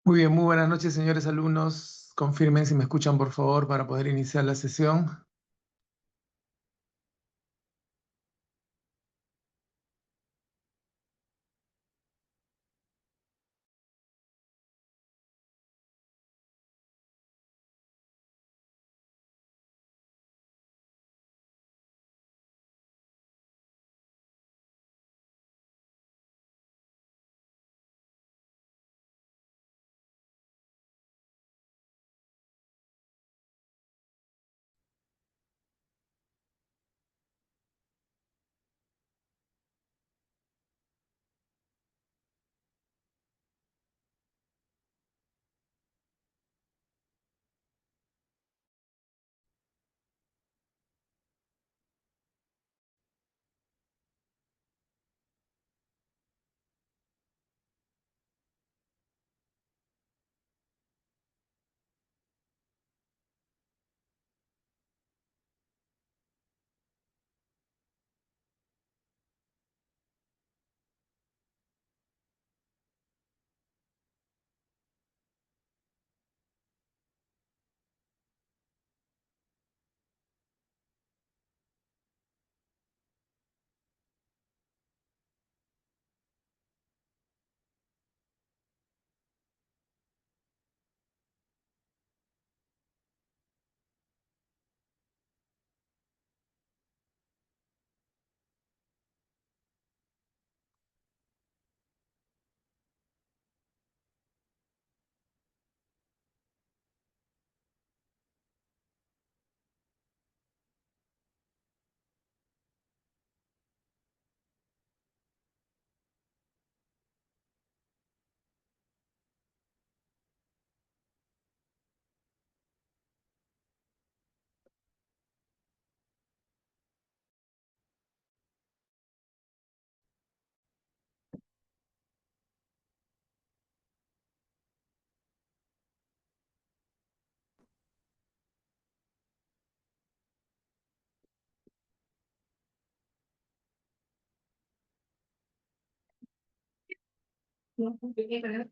Muy bien, muy buenas noches, señores alumnos. Confirmen si me escuchan, por favor, para poder iniciar la sesión.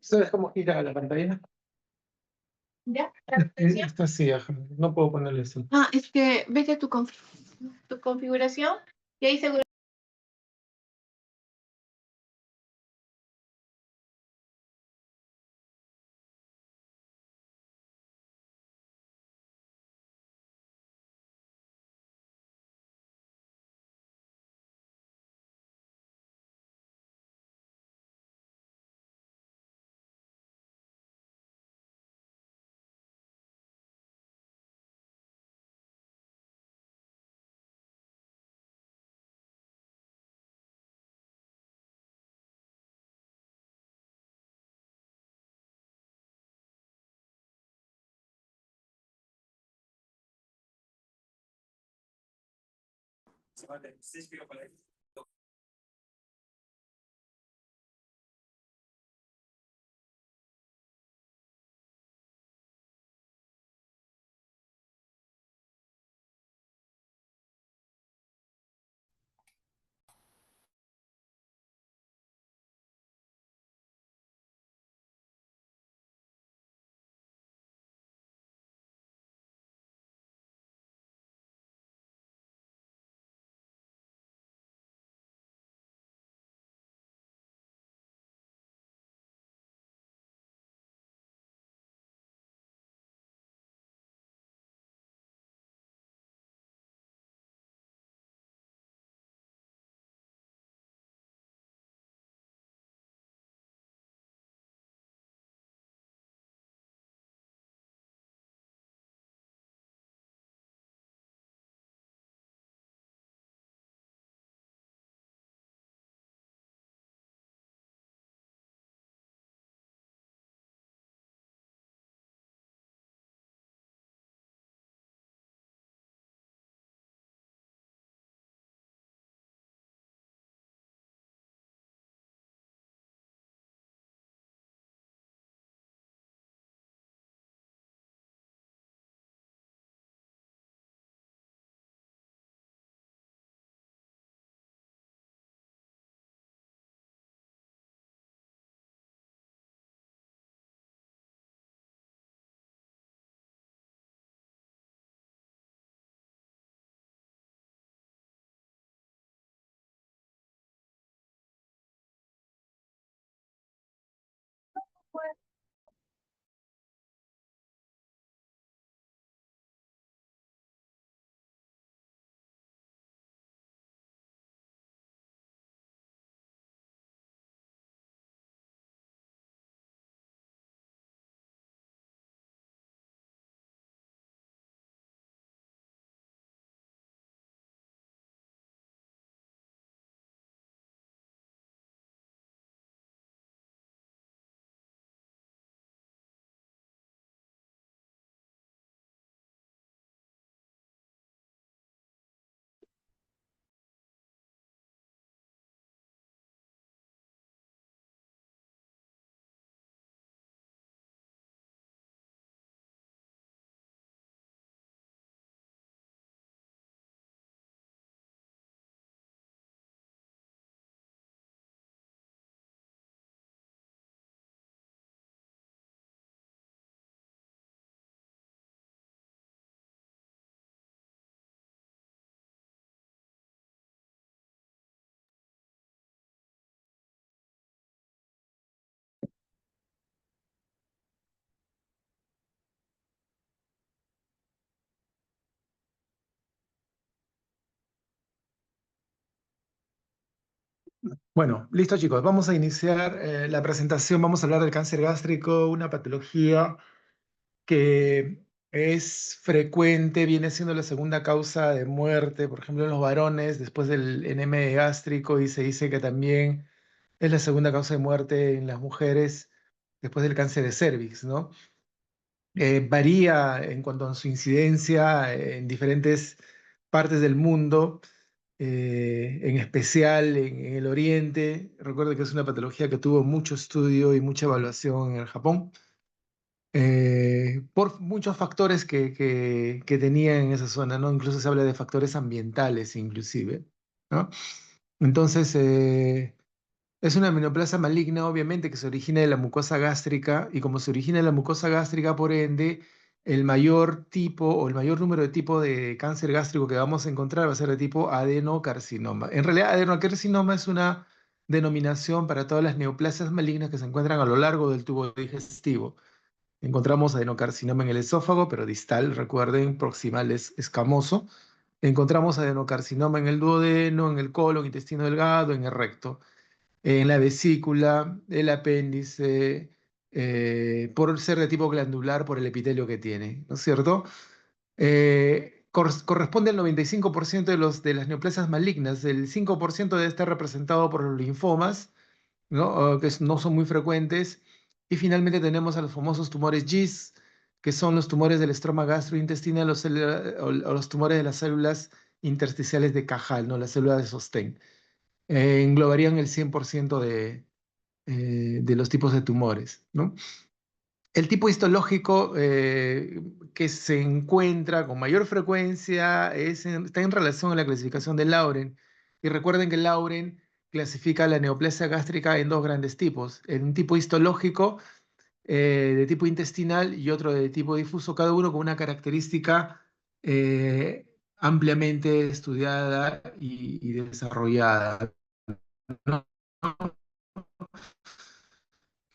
¿Sabes cómo gira la pantalla? ¿Ya? ¿La atención? Esta sí, ajá. No puedo ponerle eso. Es que vete a tu configuración y ahí seguro. Bueno, listo chicos, vamos a iniciar la presentación. Vamos a hablar del cáncer gástrico, una patología que es frecuente, viene siendo la segunda causa de muerte, por ejemplo, en los varones después del enema gástrico, y se dice que también es la segunda causa de muerte en las mujeres después del cáncer de cervix, ¿no? Varía en cuanto a su incidencia en diferentes partes del mundo, en especial en el Oriente. Recuerdo que es una patología que tuvo mucho estudio y mucha evaluación en el Japón, por muchos factores que tenía en esa zona, ¿no? Incluso se habla de factores ambientales, inclusive, ¿no? Entonces, es una neoplasia maligna, obviamente, que se origina de la mucosa gástrica, y como se origina de la mucosa gástrica, por ende, el mayor tipo o el mayor número de tipos de cáncer gástrico que vamos a encontrar va a ser de tipo adenocarcinoma. En realidad, adenocarcinoma es una denominación para todas las neoplasias malignas que se encuentran a lo largo del tubo digestivo. Encontramos adenocarcinoma en el esófago, pero distal, recuerden, proximal es escamoso. Encontramos adenocarcinoma en el duodeno, en el colon, intestino delgado, en el recto, en la vesícula, el apéndice, por ser de tipo glandular, por el epitelio que tiene, ¿no es cierto? Corresponde al 95% de las neoplasias malignas. El 5% debe estar representado por los linfomas, ¿no? No son muy frecuentes. Y finalmente tenemos a los famosos tumores GIS, que son los tumores del estroma gastrointestinal o los tumores de las células intersticiales de Cajal, ¿no? Las células de sostén. Englobarían el 100% de los tipos de tumores, ¿no? El tipo histológico que se encuentra con mayor frecuencia está en relación a la clasificación de Lauren. Y recuerden que Lauren clasifica la neoplasia gástrica en dos grandes tipos: en un tipo histológico de tipo intestinal y otro de tipo difuso, cada uno con una característica ampliamente estudiada y desarrollada, ¿no?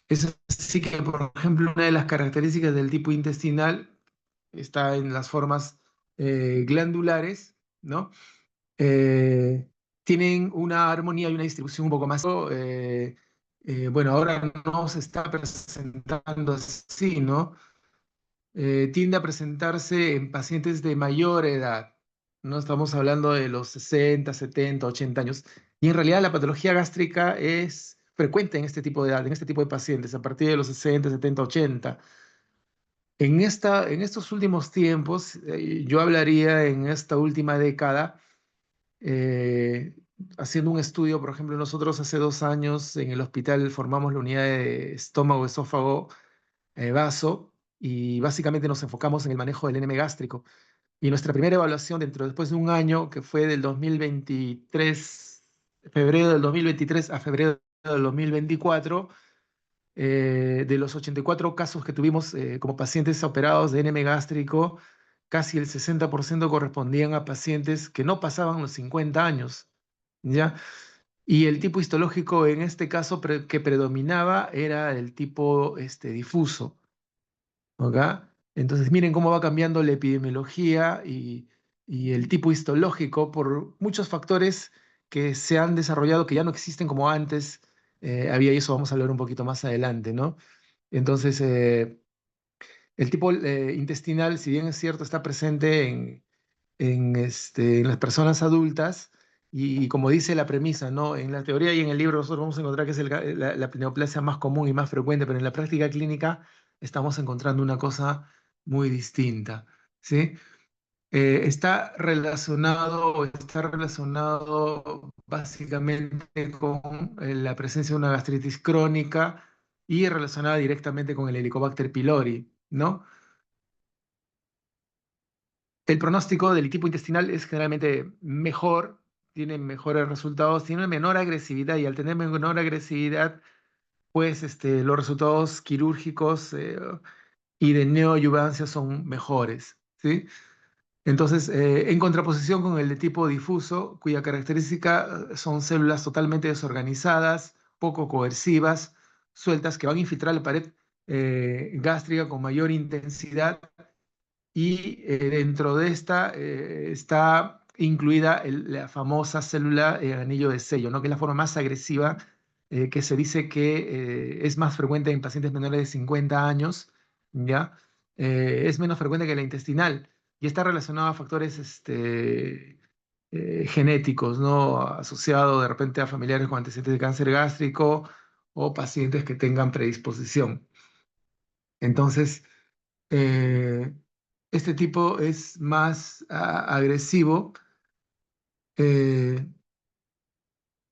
Es así que, por ejemplo, una de las características del tipo intestinal está en las formas glandulares, ¿no? Eh, Tienen una armonía y una distribución un poco más. Bueno, ahora no se está presentando así, ¿no? Tiende a presentarse en pacientes de mayor edad. No estamos hablando de los 60, 70, 80 años. Y en realidad la patología gástrica es frecuente en este tipo de edad, en este tipo de pacientes, a partir de los 60, 70, 80. En estos últimos tiempos, yo hablaría en esta última década, eh, haciendo un estudio. Por ejemplo, nosotros hace 2 años en el hospital formamos la unidad de estómago, esófago, vaso, y básicamente nos enfocamos en el manejo del enema gástrico. Y nuestra primera evaluación después de un año, que fue del 2023, febrero del 2023 a febrero del 2024, de los 84 casos que tuvimos como pacientes operados de enema gástrico, casi el 60% correspondían a pacientes que no pasaban los 50 años, ¿ya? Y el tipo histológico en este caso que predominaba era el tipo difuso, ¿ok? Entonces miren cómo va cambiando la epidemiología y el tipo histológico por muchos factores que se han desarrollado, que ya no existen como antes había, y eso vamos a hablar un poquito más adelante, ¿no? Entonces, el tipo intestinal, si bien es cierto, está presente en las personas adultas, y como dice la premisa, ¿no? En la teoría y en el libro nosotros vamos a encontrar que es la neoplasia más común y más frecuente, pero en la práctica clínica estamos encontrando una cosa muy distinta, ¿sí? Está relacionado básicamente con la presencia de una gastritis crónica y relacionada directamente con el Helicobacter pylori, ¿no? El pronóstico del tipo intestinal es generalmente mejor, tiene mejores resultados, tiene menor agresividad, y al tener menor agresividad, pues los resultados quirúrgicos y de neoadyuvancia son mejores, ¿sí? Entonces, en contraposición con el de tipo difuso, cuya característica son células totalmente desorganizadas, poco coercivas, sueltas, que van a infiltrar la pared gástrica con mayor intensidad, y dentro de esta está incluida la famosa célula anillo de sello, ¿no? Que es la forma más agresiva, que se dice que es más frecuente en pacientes menores de 50 años, ¿ya? Es menos frecuente que la intestinal y está relacionado a factores genéticos, ¿no? Asociado de repente a familiares con antecedentes de cáncer gástrico o pacientes que tengan predisposición. Entonces, eh, este tipo es más agresivo, eh,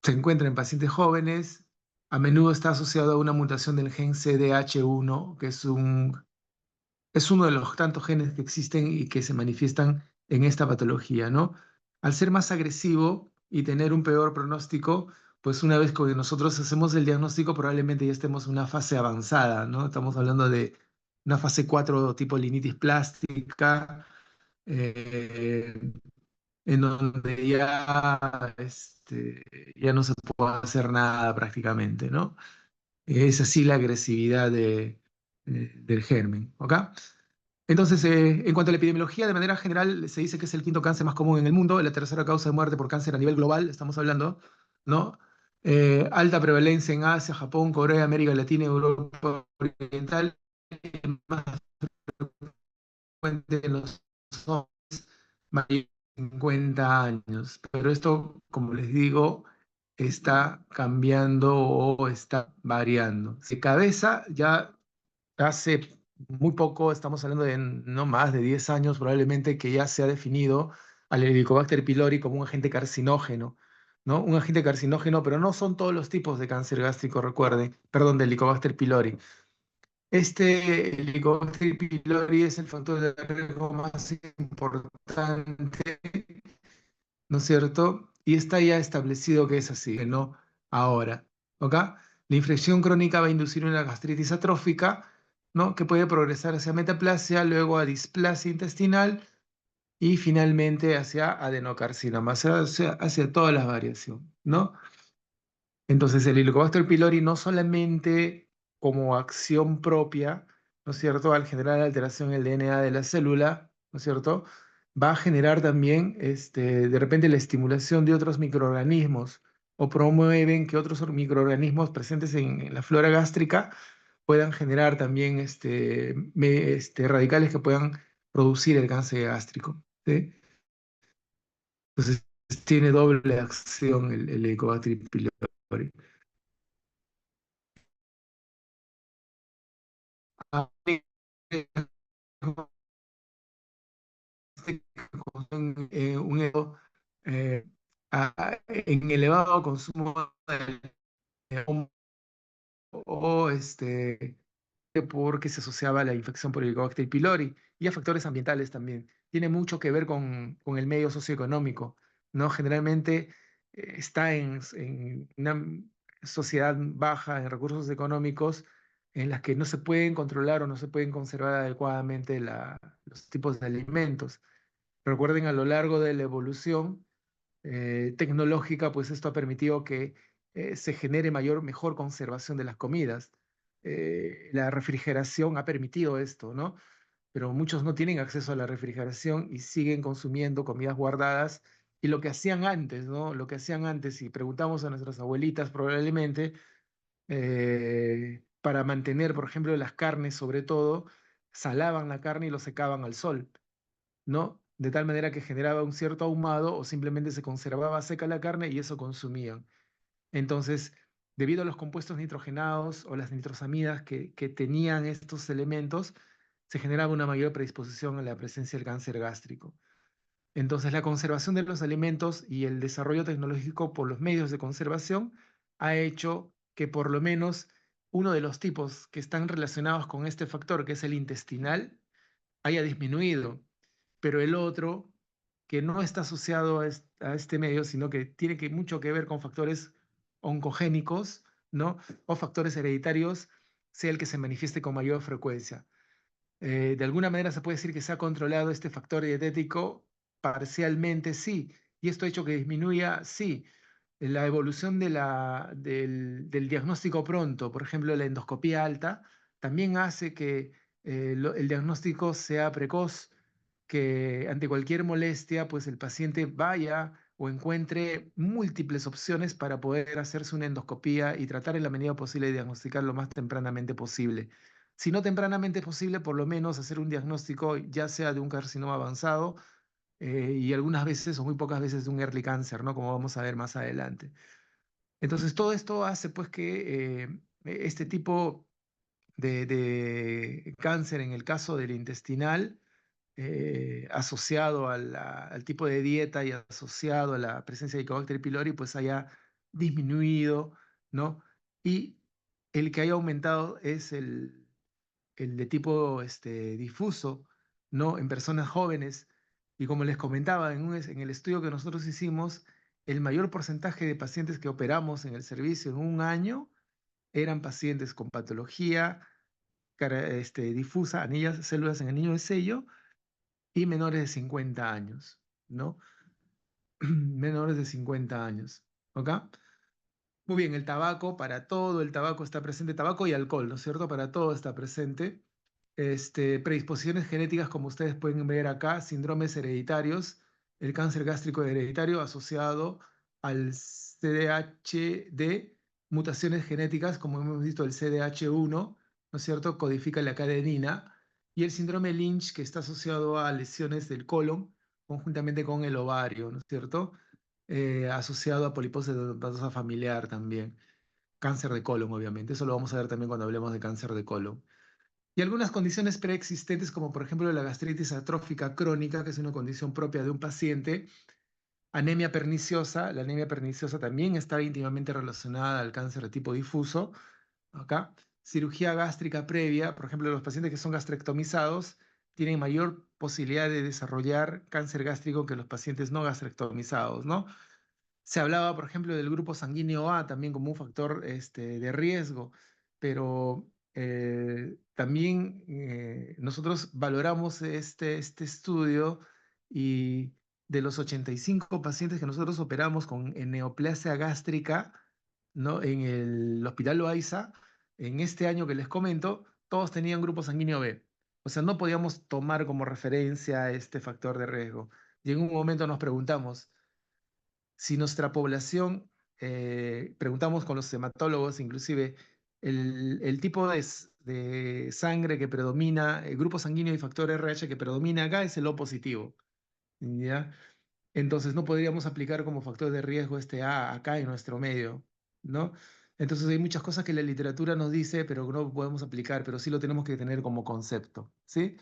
se encuentra en pacientes jóvenes, a menudo está asociado a una mutación del gen CDH1, que es uno de los tantos genes que existen y que se manifiestan en esta patología, ¿no? Al ser más agresivo y tener un peor pronóstico, pues una vez que nosotros hacemos el diagnóstico, probablemente ya estemos en una fase avanzada, ¿no? Estamos hablando de una fase 4 tipo linitis plástica, eh, en donde ya no se puede hacer nada prácticamente, ¿no? Es así la agresividad del germen, ¿ok? Entonces, en cuanto a la epidemiología, de manera general, se dice que es el quinto cáncer más común en el mundo, la tercera causa de muerte por cáncer a nivel global, estamos hablando, ¿no? Alta prevalencia en Asia, Japón, Corea, América Latina, Europa Oriental, más frecuente en los hombres mayores de 50 años. Pero esto, como les digo, está cambiando o está variando. Si cabeza ya hace muy poco, estamos hablando de no más de 10 años probablemente, que ya se ha definido al Helicobacter pylori como un agente carcinógeno, ¿no? Un agente carcinógeno, pero no son todos los tipos de cáncer gástrico, recuerden, perdón, del Helicobacter pylori. Este Helicobacter pylori es el factor de riesgo más importante, ¿no es cierto? Y está ya establecido que es así, ¿no? Ahora, ¿ok? La infección crónica va a inducir una gastritis atrófica, ¿no? Que puede progresar hacia metaplasia, luego a displasia intestinal y finalmente hacia adenocarcinoma, hacia toda la variación, ¿no? Entonces, el Helicobacter pylori no solamente como acción propia, ¿no es cierto?, al generar alteración en el DNA de la célula, ¿no es cierto?, va a generar también, de repente, la estimulación de otros microorganismos o promueven que otros microorganismos presentes en la flora gástrica puedan generar también radicales que puedan producir el cáncer gástrico, ¿sí? Entonces, tiene doble acción el Helicobacter pylori. Ah, un eh, en elevado consumo de o porque se asociaba a la infección por Helicobacter pylori y a factores ambientales también. Tiene mucho que ver con el medio socioeconómico, ¿no? Generalmente está en una sociedad baja en recursos económicos en las que no se pueden controlar o no se pueden conservar adecuadamente los tipos de alimentos. Recuerden, a lo largo de la evolución tecnológica, pues esto ha permitido que se genere mejor conservación de las comidas. La refrigeración ha permitido esto, ¿no? Pero muchos no tienen acceso a la refrigeración y siguen consumiendo comidas guardadas. Y lo que hacían antes, ¿no? Lo que hacían antes, si preguntamos a nuestras abuelitas probablemente, para mantener, por ejemplo, las carnes sobre todo, salaban la carne y lo secaban al sol, ¿no? De tal manera que generaba un cierto ahumado o simplemente se conservaba seca la carne y eso consumían. Entonces, debido a los compuestos nitrogenados o las nitrosamidas que tenían estos elementos, se generaba una mayor predisposición a la presencia del cáncer gástrico. Entonces, la conservación de los alimentos y el desarrollo tecnológico por los medios de conservación ha hecho que por lo menos uno de los tipos que están relacionados con este factor, que es el intestinal, haya disminuido, pero el otro, que no está asociado a este medio, sino que tiene mucho que ver con factores oncogénicos, ¿no? O factores hereditarios, sea el que se manifieste con mayor frecuencia. De alguna manera se puede decir que se ha controlado este factor dietético parcialmente, sí, y esto ha hecho que disminuya, sí. La evolución del diagnóstico pronto, por ejemplo, la endoscopía alta, también hace que el diagnóstico sea precoz, que ante cualquier molestia, pues el paciente vaya o encuentre múltiples opciones para poder hacerse una endoscopía y tratar en la medida posible de diagnosticar lo más tempranamente posible. Si no tempranamente posible, por lo menos hacer un diagnóstico ya sea de un carcinoma avanzado y algunas veces o muy pocas veces de un early cancer, ¿no? Como vamos a ver más adelante. Entonces, todo esto hace pues que este tipo de cáncer en el caso del intestinal, asociado a al tipo de dieta y asociado a la presencia de Helicobacter pylori, pues haya disminuido, ¿no? Y el que haya aumentado es el de tipo difuso, ¿no? En personas jóvenes. Y como les comentaba, en el estudio que nosotros hicimos, el mayor porcentaje de pacientes que operamos en el servicio en un año eran pacientes con patología difusa, anillas, células en anillo de sello y menores de 50 años, ¿no? Menores de 50 años, ¿ok? Muy bien, el tabaco, para todo el tabaco está presente, tabaco y alcohol, ¿no es cierto? Para todo está presente. Predisposiciones genéticas, como ustedes pueden ver acá, síndromes hereditarios, el cáncer gástrico hereditario asociado al CDHD, mutaciones genéticas, como hemos visto, el CDH1, ¿no es cierto? Codifica la cadenina, y el síndrome Lynch, que está asociado a lesiones del colon, conjuntamente con el ovario, ¿no es cierto? Asociado a poliposis dolorosa familiar también. Cáncer de colon, obviamente. Eso lo vamos a ver también cuando hablemos de cáncer de colon. Y algunas condiciones preexistentes, como por ejemplo la gastritis atrófica crónica, que es una condición propia de un paciente. Anemia perniciosa. La anemia perniciosa también está íntimamente relacionada al cáncer de tipo difuso. Acá. Cirugía gástrica previa. Por ejemplo, los pacientes que son gastrectomizados tienen mayor posibilidad de desarrollar cáncer gástrico que los pacientes no gastrectomizados, ¿no? Se hablaba, por ejemplo, del grupo sanguíneo A también como un factor de riesgo, pero también nosotros valoramos este estudio y de los 85 pacientes que nosotros operamos con neoplasia gástrica, ¿no? En el Hospital Loaiza, en este año que les comento, todos tenían grupo sanguíneo B. O sea, no podíamos tomar como referencia este factor de riesgo. Y en un momento nos preguntamos, si nuestra población, preguntamos con los hematólogos, inclusive, el tipo de sangre que predomina, el grupo sanguíneo y factor RH que predomina acá es el O positivo, ¿ya? Entonces no podríamos aplicar como factor de riesgo este A acá en nuestro medio, ¿no? Entonces hay muchas cosas que la literatura nos dice, pero no podemos aplicar, pero sí lo tenemos que tener como concepto, ¿sí?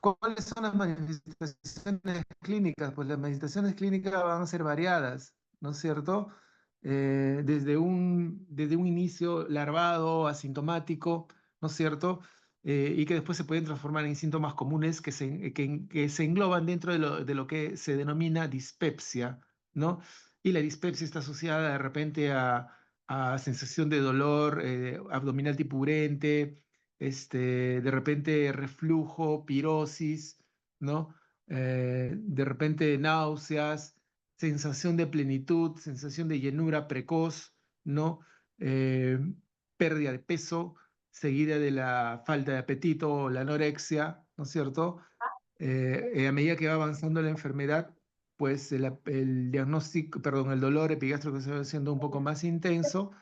¿Cuáles son las manifestaciones clínicas? Pues las manifestaciones clínicas van a ser variadas, ¿no es cierto? Desde un inicio larvado, asintomático, ¿no es cierto? Y que después se pueden transformar en síntomas comunes que se engloban dentro de lo que se denomina dispepsia, ¿no? Y la dispepsia está asociada de repente a sensación de dolor abdominal tipo urente, de repente reflujo, pirosis, ¿no? De repente náuseas, sensación de plenitud, sensación de llenura precoz, ¿no? Eh, Pérdida de peso, seguida de la falta de apetito o la anorexia, ¿no es cierto? A medida que va avanzando la enfermedad, pues el diagnóstico, perdón, el dolor epigástrico se va haciendo un poco más intenso,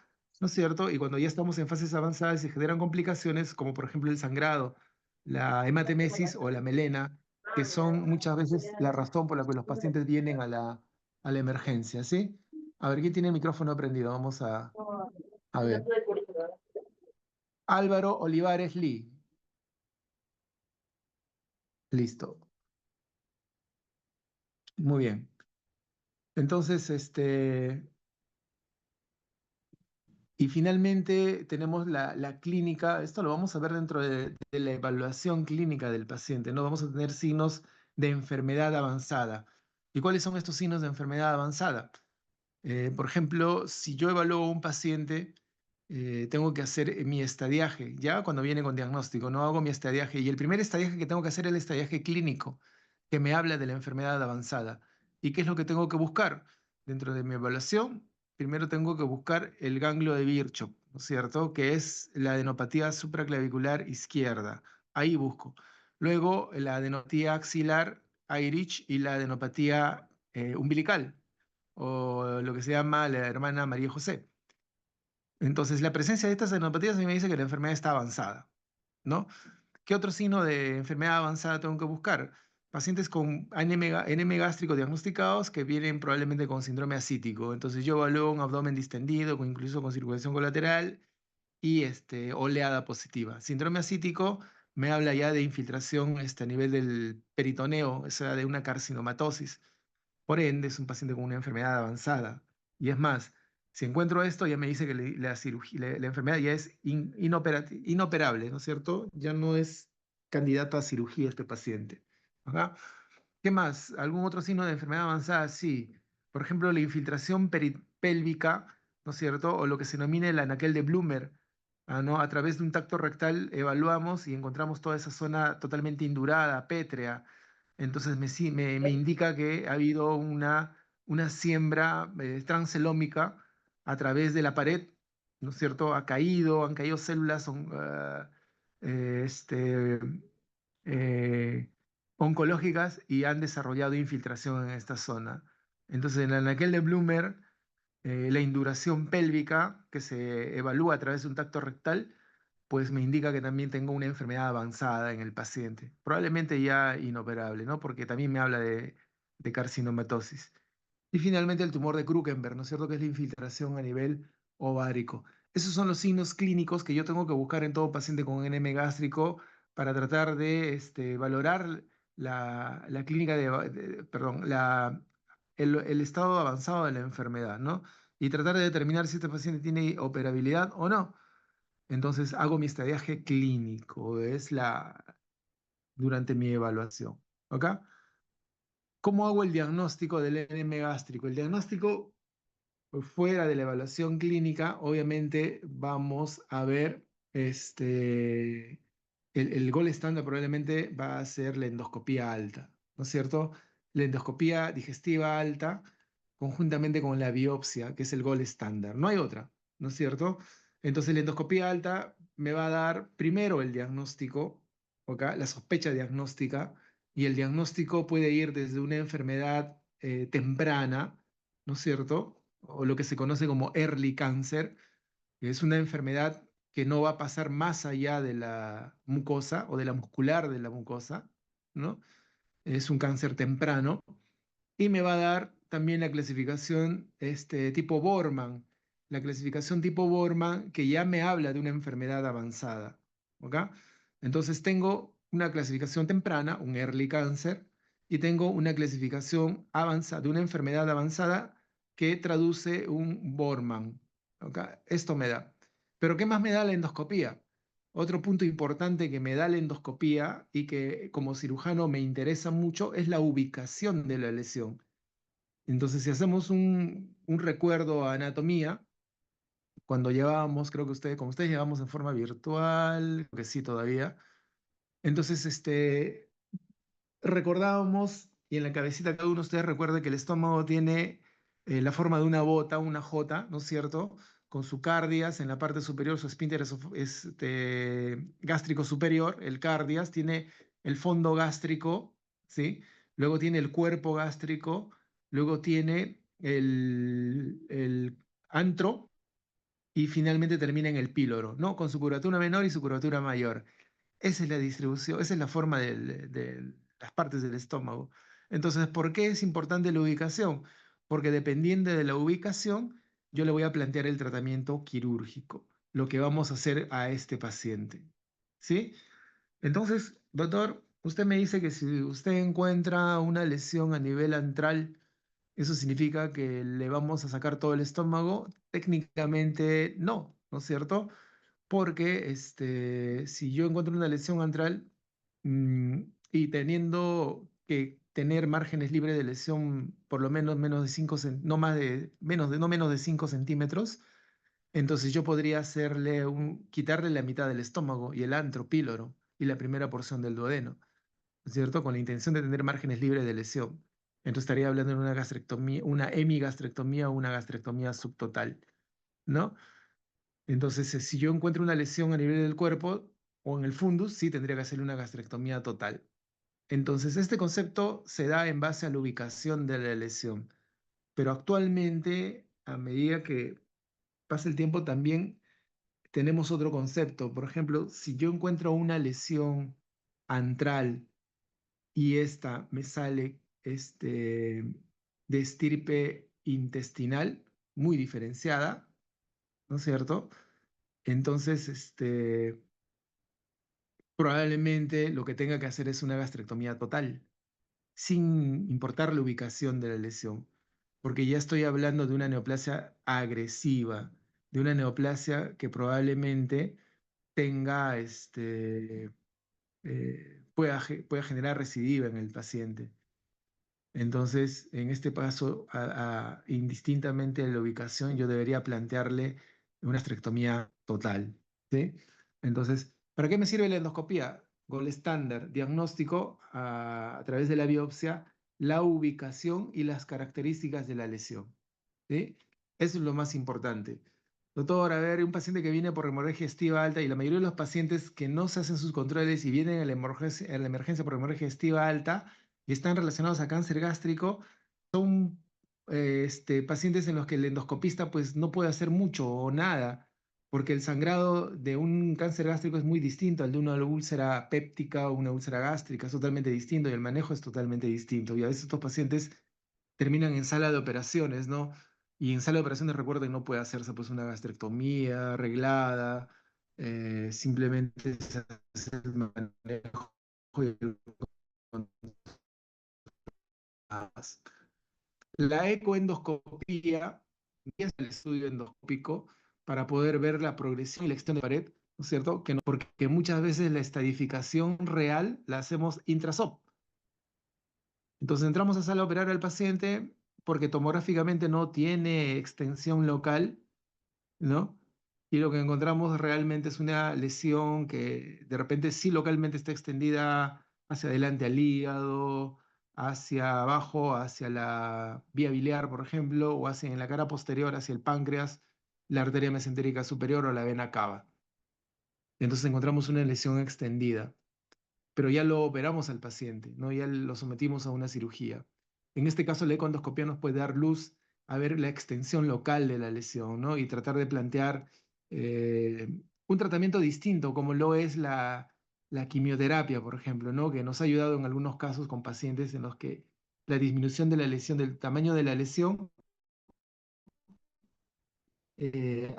¿no es cierto? Y cuando ya estamos en fases avanzadas y se generan complicaciones, como por ejemplo el sangrado, la hematemesis o la melena, que son muchas veces la razón por la que los pacientes vienen a la emergencia, ¿sí? A ver, ¿quién tiene el micrófono prendido? Vamos a ver. Álvaro Olivares Lee. Listo. Muy bien. Entonces, y finalmente tenemos la clínica, esto lo vamos a ver dentro de la evaluación clínica del paciente, ¿no? Vamos a tener signos de enfermedad avanzada. ¿Y cuáles son estos signos de enfermedad avanzada? Por ejemplo, si yo evalúo a un paciente, tengo que hacer mi estadiaje, ya cuando viene con diagnóstico, no hago mi estadiaje. Y el primer estadiaje que tengo que hacer es el estadiaje clínico, que me habla de la enfermedad avanzada. ¿Y qué es lo que tengo que buscar? Dentro de mi evaluación, primero tengo que buscar el ganglio de Virchow, ¿no es cierto? Que es la adenopatía supraclavicular izquierda. Ahí busco. Luego, la adenopatía axilar, Airich, y la adenopatía umbilical, o lo que se llama la hermana María José. Entonces, la presencia de estas adenopatías a mí me dice que la enfermedad está avanzada, ¿no? ¿Qué otro signo de enfermedad avanzada tengo que buscar? Pacientes con NM gástrico diagnosticados que vienen probablemente con síndrome ascítico. Entonces yo evalúo un abdomen distendido, incluso con circulación colateral y oleada positiva. Síndrome ascítico me habla ya de infiltración a nivel del peritoneo, o sea, de una carcinomatosis. Por ende, es un paciente con una enfermedad avanzada. Y es más, si encuentro esto, ya me dice que la enfermedad ya es inoperable, ¿no es cierto? Ya no es candidato a cirugía este paciente. Ajá. ¿Qué más? ¿Algún otro signo de enfermedad avanzada? Sí. Por ejemplo, la infiltración peripélvica, ¿no es cierto? O lo que se denomina el anaquel de Bloomer. ¿No? A través de un tacto rectal evaluamos y encontramos toda esa zona totalmente indurada, pétrea. Entonces me indica que ha habido una siembra transcelómica a través de la pared, ¿no es cierto? Han caído células eh, este, eh, oncológicas y han desarrollado infiltración en esta zona. Entonces, en el anaquel de Bloomer, la induración pélvica que se evalúa a través de un tacto rectal pues me indica que también tengo una enfermedad avanzada en el paciente, probablemente ya inoperable, ¿no? Porque también me habla de carcinomatosis. Y finalmente el tumor de Krukenberg, ¿no es cierto? Que es la infiltración a nivel ovárico. Esos son los signos clínicos que yo tengo que buscar en todo paciente con NM gástrico para tratar de valorar la clínica perdón, el estado avanzado de la enfermedad, ¿no? Y tratar de determinar si este paciente tiene operabilidad o no. Entonces hago mi estadiaje clínico, durante mi evaluación. ¿Ok? ¿Cómo hago el diagnóstico del NM gástrico? El diagnóstico fuera de la evaluación clínica, obviamente vamos a ver el gol estándar probablemente va a ser la endoscopía alta, ¿no es cierto? La endoscopía digestiva alta conjuntamente con la biopsia, que es el gol estándar. No hay otra, ¿no es cierto? Entonces la endoscopía alta me va a dar primero el diagnóstico, ¿ok? La sospecha diagnóstica, y el diagnóstico puede ir desde una enfermedad temprana, ¿no es cierto? O lo que se conoce como early cancer, que es una enfermedad que no va a pasar más allá de la mucosa o de la muscular de la mucosa, ¿no? Es un cáncer temprano y me va a dar también la clasificación tipo Borman, la clasificación tipo Borman que ya me habla de una enfermedad avanzada, ¿ok? Entonces tengo una clasificación temprana, un early cancer, y tengo una clasificación avanzada, de una enfermedad avanzada que traduce un Borman, ¿ok? Esto me da. Pero ¿qué más me da la endoscopía? Otro punto importante que me da la endoscopía y que como cirujano me interesa mucho es la ubicación de la lesión. Entonces, si hacemos un recuerdo a anatomía, cuando llevábamos, creo que ustedes, como ustedes llevamos en forma virtual, creo que sí todavía, entonces recordábamos, y en la cabecita cada uno de ustedes recuerda que el estómago tiene la forma de una bota, una J, ¿no es cierto? Con su cardias en la parte superior, su esfínter gástrico superior, el cardias, tiene el fondo gástrico, ¿sí? Luego tiene el cuerpo gástrico, luego tiene el antro y finalmente termina en el píloro, ¿no? Con su curvatura menor y su curvatura mayor. Esa es la distribución, esa es la forma de las partes del estómago. Entonces, ¿por qué es importante la ubicación? Porque dependiendo de la ubicación, yo le voy a plantear el tratamiento quirúrgico, lo que vamos a hacer a este paciente. ¿Sí? Entonces, doctor, usted me dice que si usted encuentra una lesión a nivel antral, eso significa que le vamos a sacar todo el estómago. Técnicamente no, ¿no es cierto? Porque si yo encuentro una lesión antral y teniendo que tener márgenes libres de lesión por lo menos de 5, no más de, no menos de 5 centímetros, entonces yo podría quitarle la mitad del estómago y el antro píloro y la primera porción del duodeno, ¿no es cierto? Con la intención de tener márgenes libres de lesión. Entonces estaría hablando de una gastrectomía, una hemigastrectomía o una gastrectomía subtotal, ¿no? Entonces, si yo encuentro una lesión a nivel del cuerpo, o en el fundus, sí tendría que hacerle una gastrectomía total. Entonces, este concepto se da en base a la ubicación de la lesión, pero actualmente, a medida que pasa el tiempo, también tenemos otro concepto. Por ejemplo, si yo encuentro una lesión antral y esta me sale de estirpe intestinal muy diferenciada, ¿no es cierto? Entonces, probablemente lo que tenga que hacer es una gastrectomía total, sin importar la ubicación de la lesión, porque ya estoy hablando de una neoplasia agresiva, de una neoplasia que probablemente tenga, pueda generar recidiva en el paciente. Entonces, en este paso, indistintamente de la ubicación, yo debería plantearle una estrectomía total, ¿sí? Entonces, ¿para qué me sirve la endoscopía? Gol estándar, diagnóstico a través de la biopsia, la ubicación y las características de la lesión, ¿sí? Eso es lo más importante. Doctor, a ver, un paciente que viene por hemorragia digestiva alta y la mayoría de los pacientes que no se hacen sus controles y vienen a la emergencia por hemorragia digestiva alta, y están relacionados a cáncer gástrico, son pacientes en los que el endoscopista pues no puede hacer mucho o nada, porque el sangrado de un cáncer gástrico es muy distinto al de una úlcera péptica o una úlcera gástrica, es totalmente distinto y el manejo es totalmente distinto. Y a veces estos pacientes terminan en sala de operaciones, ¿no? Y en sala de operaciones recuerden que no puede hacerse pues una gastrectomía arreglada, simplemente se hace el manejo y el control. La ecoendoscopía es el estudio endoscópico para poder ver la progresión y la extensión de pared, ¿no es cierto? Que no, porque muchas veces la estadificación real la hacemos intrasop. Entonces entramos a sala a operar al paciente porque tomográficamente no tiene extensión local, ¿no? Y lo que encontramos realmente es una lesión que de repente sí localmente está extendida hacia adelante al hígado, hacia abajo, hacia la vía biliar, por ejemplo, o hacia en la cara posterior, hacia el páncreas, la arteria mesentérica superior o la vena cava. Entonces encontramos una lesión extendida, pero ya lo operamos al paciente, ¿no? Ya lo sometimos a una cirugía. En este caso, la econdoscopia nos puede dar luz a ver la extensión local de la lesión, ¿no? Y tratar de plantear un tratamiento distinto, como lo es la quimioterapia, por ejemplo, ¿no? Que nos ha ayudado en algunos casos con pacientes en los que la disminución de la lesión, del tamaño de la lesión,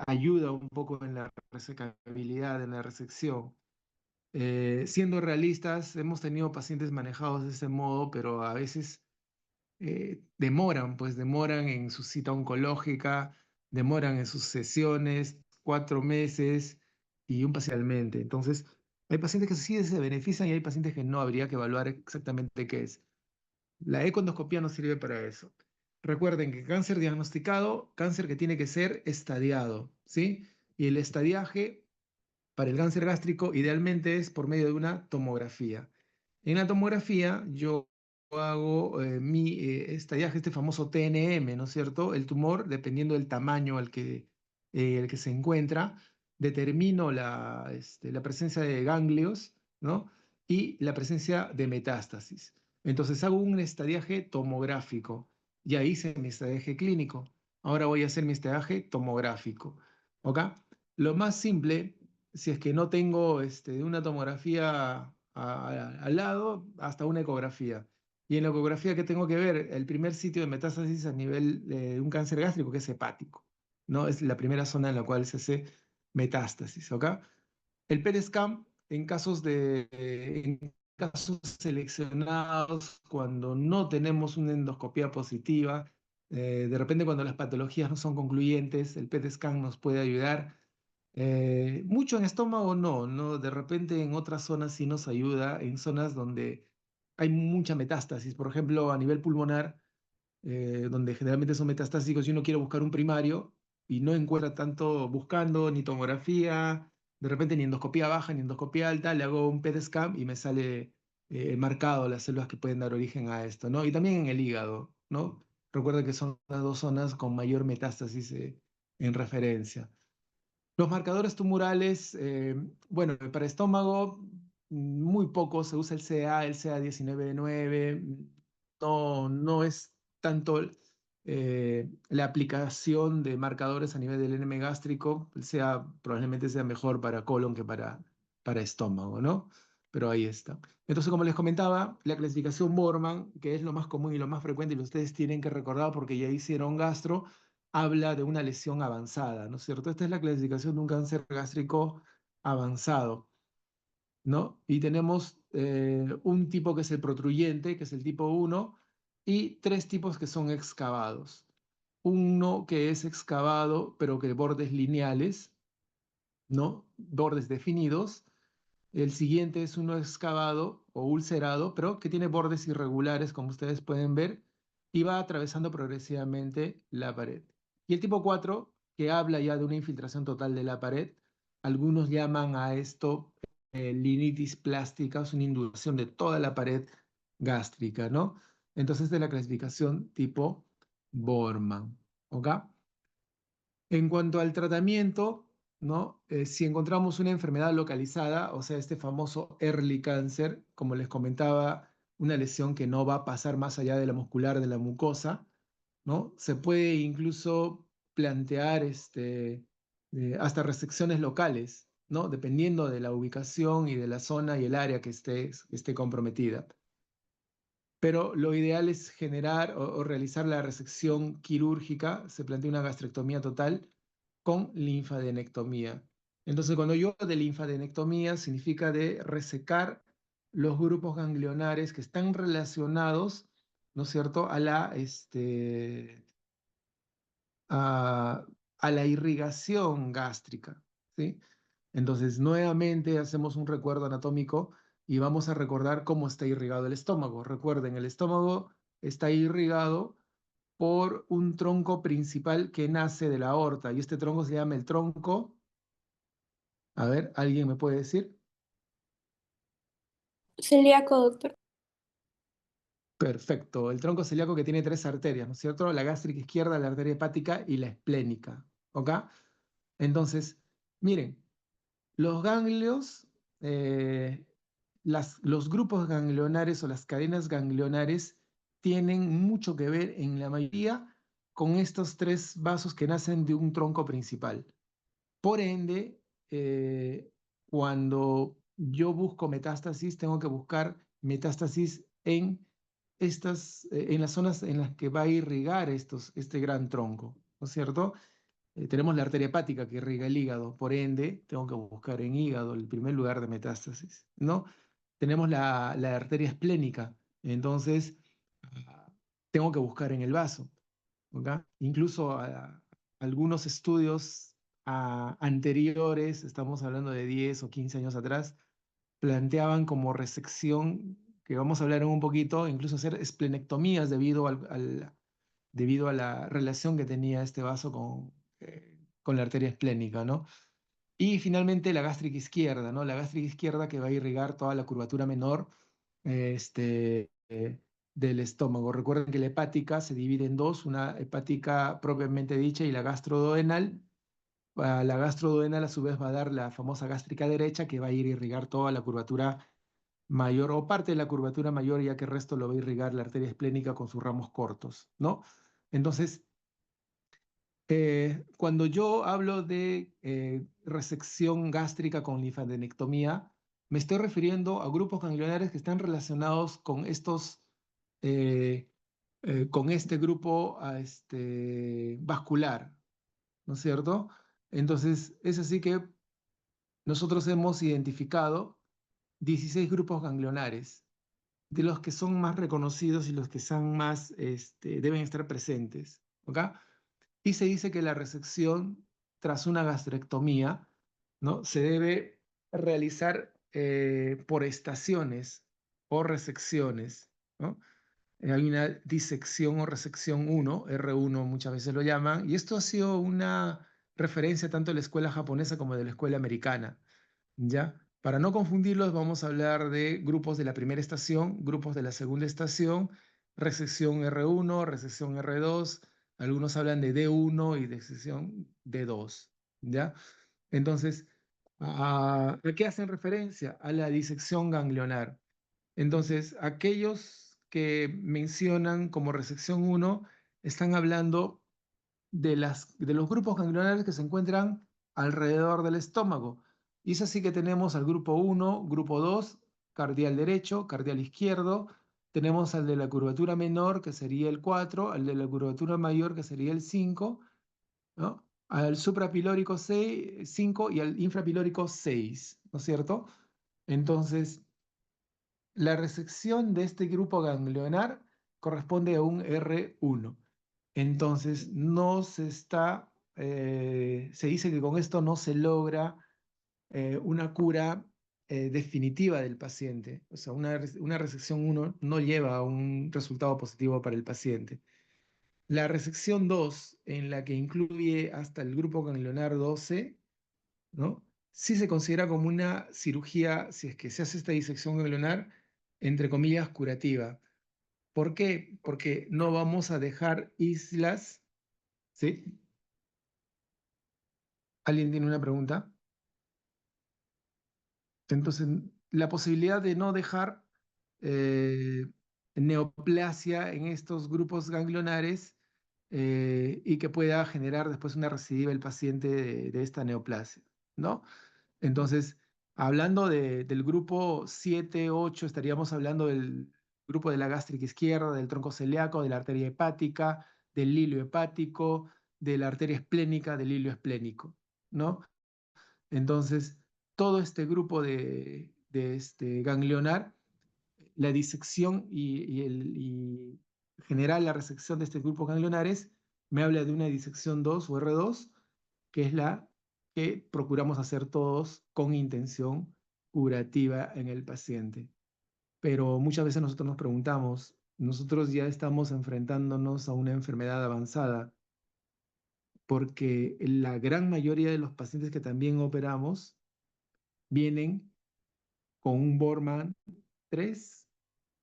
ayuda un poco en la resecabilidad, en la resección. Siendo realistas, hemos tenido pacientes manejados de ese modo, pero a veces demoran, pues demoran en su cita oncológica, demoran en sus sesiones, 4 meses y un paciente. Entonces, hay pacientes que sí se benefician y hay pacientes que no, habría que evaluar exactamente qué es. La econdoscopía no sirve para eso. Recuerden que cáncer diagnosticado, cáncer que tiene que ser estadiado, ¿sí? Y el estadiaje para el cáncer gástrico idealmente es por medio de una tomografía. En la tomografía yo hago mi estadiaje, este famoso TNM, ¿no es cierto? El tumor, dependiendo del tamaño el que se encuentra, determino la presencia de ganglios, ¿no? Y la presencia de metástasis. Entonces hago un estadiaje tomográfico. Ya hice mi estadiaje clínico. Ahora voy a hacer mi estadiaje tomográfico. ¿Ok? Lo más simple, si es que no tengo una tomografía al lado, hasta una ecografía. Y en la ecografía, ¿qué tengo que ver? El primer sitio de metástasis a nivel de un cáncer gástrico, que es hepático, ¿no? Es la primera zona en la cual se hace metástasis, ¿ok? El PET scan en casos seleccionados, cuando no tenemos una endoscopía positiva, de repente cuando las patologías no son concluyentes, el PET scan nos puede ayudar. Mucho en estómago no, no, de repente en otras zonas sí nos ayuda, en zonas donde hay mucha metástasis, por ejemplo, a nivel pulmonar, donde generalmente son metastásicos y uno quiere buscar un primario y no encuentra tanto buscando ni tomografía, de repente ni endoscopía baja ni endoscopía alta, le hago un PET scan y me sale marcado las células que pueden dar origen a esto, ¿no? Y también en el hígado, ¿no? Recuerda que son las dos zonas con mayor metástasis en referencia. Los marcadores tumorales, bueno, para estómago, muy poco se usa el CA 19-9, no es tanto la aplicación de marcadores a nivel del enema gástrico, el CA probablemente sea mejor para colon que para estómago, ¿no? Pero ahí está. Entonces, como les comentaba, la clasificación Borman, que es lo más común y lo más frecuente, y ustedes tienen que recordar porque ya hicieron gastro, habla de una lesión avanzada, ¿no es cierto? Esta es la clasificación de un cáncer gástrico avanzado, ¿no? Y tenemos un tipo que es el protruyente, que es el tipo 1, y tres tipos que son excavados. Uno que es excavado, pero que bordes lineales, ¿no? Bordes definidos. El siguiente es uno excavado o ulcerado, pero que tiene bordes irregulares, como ustedes pueden ver, y va atravesando progresivamente la pared. Y el tipo 4, que habla ya de una infiltración total de la pared, algunos llaman a esto linitis plástica, es una induración de toda la pared gástrica, ¿no? Entonces, de la clasificación tipo Borman, ¿ok? En cuanto al tratamiento, ¿no? Si encontramos una enfermedad localizada, o sea, este famoso early cancer, como les comentaba, una lesión que no va a pasar más allá de la muscular de la mucosa, ¿no? Se puede incluso plantear hasta resecciones locales, ¿no? Dependiendo de la ubicación y de la zona y el área que esté comprometida. Pero lo ideal es generar o realizar la resección quirúrgica, se plantea una gastrectomía total con linfadenectomía. Entonces, cuando yo hablo de linfadenectomía, significa de resecar los grupos ganglionares que están relacionados, ¿no es cierto?, a, a la irrigación gástrica, ¿sí? Entonces, nuevamente hacemos un recuerdo anatómico y vamos a recordar cómo está irrigado el estómago. Recuerden, el estómago está irrigado por un tronco principal que nace de la aorta y este tronco se llama el tronco. A ver, ¿alguien me puede decir? Celíaco, doctor. Perfecto. El tronco celíaco que tiene tres arterias, ¿no es cierto? La gástrica izquierda, la arteria hepática y la esplénica. ¿Ok? Entonces, miren, los ganglios, eh, los grupos ganglionares o las cadenas ganglionares tienen mucho que ver en la mayoría con estos tres vasos que nacen de un tronco principal. Por ende, cuando yo busco metástasis, tengo que buscar metástasis en las zonas en las que va a irrigar este gran tronco, ¿no es cierto? Tenemos la arteria hepática que irriga el hígado, por ende, tengo que buscar en hígado el primer lugar de metástasis, ¿no? Tenemos la arteria esplénica, entonces tengo que buscar en el vaso, ¿ok? Incluso algunos estudios anteriores, estamos hablando de 10 o 15 años atrás, planteaban como resección, que vamos a hablar en un poquito, incluso hacer esplenectomías debido a la relación que tenía este vaso con la arteria esplénica, ¿no? Y finalmente la gástrica izquierda, ¿no? La gástrica izquierda que va a irrigar toda la curvatura menor del estómago. Recuerden que la hepática se divide en dos, una hepática propiamente dicha y la gastroduodenal. La gastroduodenal a su vez va a dar la famosa gástrica derecha que va a ir a irrigar toda la curvatura mayor o parte de la curvatura mayor, ya que el resto lo va a irrigar la arteria esplénica con sus ramos cortos, ¿no? Entonces, cuando yo hablo de resección gástrica con linfadenectomía, me estoy refiriendo a grupos ganglionares que están relacionados eh, con este grupo vascular, ¿no es cierto? Entonces, es así que nosotros hemos identificado 16 grupos ganglionares, de los que son más reconocidos y los que son más, deben estar presentes, ¿ok? Y se dice que la resección tras una gastrectomía, ¿no? Se debe realizar por estaciones o resecciones, ¿no? Hay una disección o resección 1, R1 muchas veces lo llaman, y esto ha sido una referencia tanto de la escuela japonesa como de la escuela americana, ¿ya? Para no confundirlos, vamos a hablar de grupos de la primera estación, grupos de la segunda estación, resección R1, resección R2, algunos hablan de D1 y de sección D2, ¿ya? Entonces, ¿a qué hacen referencia? A la disección ganglionar. Entonces, aquellos que mencionan como resección uno están hablando de los grupos ganglionares que se encuentran alrededor del estómago. Y es así que tenemos al grupo uno, grupo 2, cardial derecho, cardial izquierdo. Tenemos al de la curvatura menor, que sería el 4, al de la curvatura mayor, que sería el 5, ¿no? Al suprapilórico 6, 5 y al infrapilórico 6, ¿no es cierto? Entonces, la resección de este grupo ganglionar corresponde a un R1. Entonces, no se está, se dice que con esto no se logra una cura definitiva del paciente. O sea, una resección 1 no lleva a un resultado positivo para el paciente. La resección 2, en la que incluye hasta el grupo ganglionar 12, ¿no? Sí se considera como una cirugía, si es que se hace esta disección ganglionar, entre comillas, curativa. ¿Por qué? Porque no vamos a dejar islas, ¿sí? ¿Alguien tiene una pregunta? Entonces, la posibilidad de no dejar eh, neoplasia en estos grupos ganglionares y que pueda generar después una recidiva el paciente de esta neoplasia, ¿no? Entonces, hablando del grupo 7, 8, estaríamos hablando del grupo de la gástrica izquierda, del tronco celíaco, de la arteria hepática, del hilo hepático, de la arteria esplénica, del hilo esplénico, ¿no? Entonces, todo este grupo de este ganglionar, la disección y generar la resección de este grupo ganglionares, me habla de una disección 2 o R2, que es la que procuramos hacer todos con intención curativa en el paciente. Pero muchas veces nosotros nos preguntamos, nosotros ya estamos enfrentándonos a una enfermedad avanzada, porque la gran mayoría de los pacientes que también operamos vienen con un Borman 3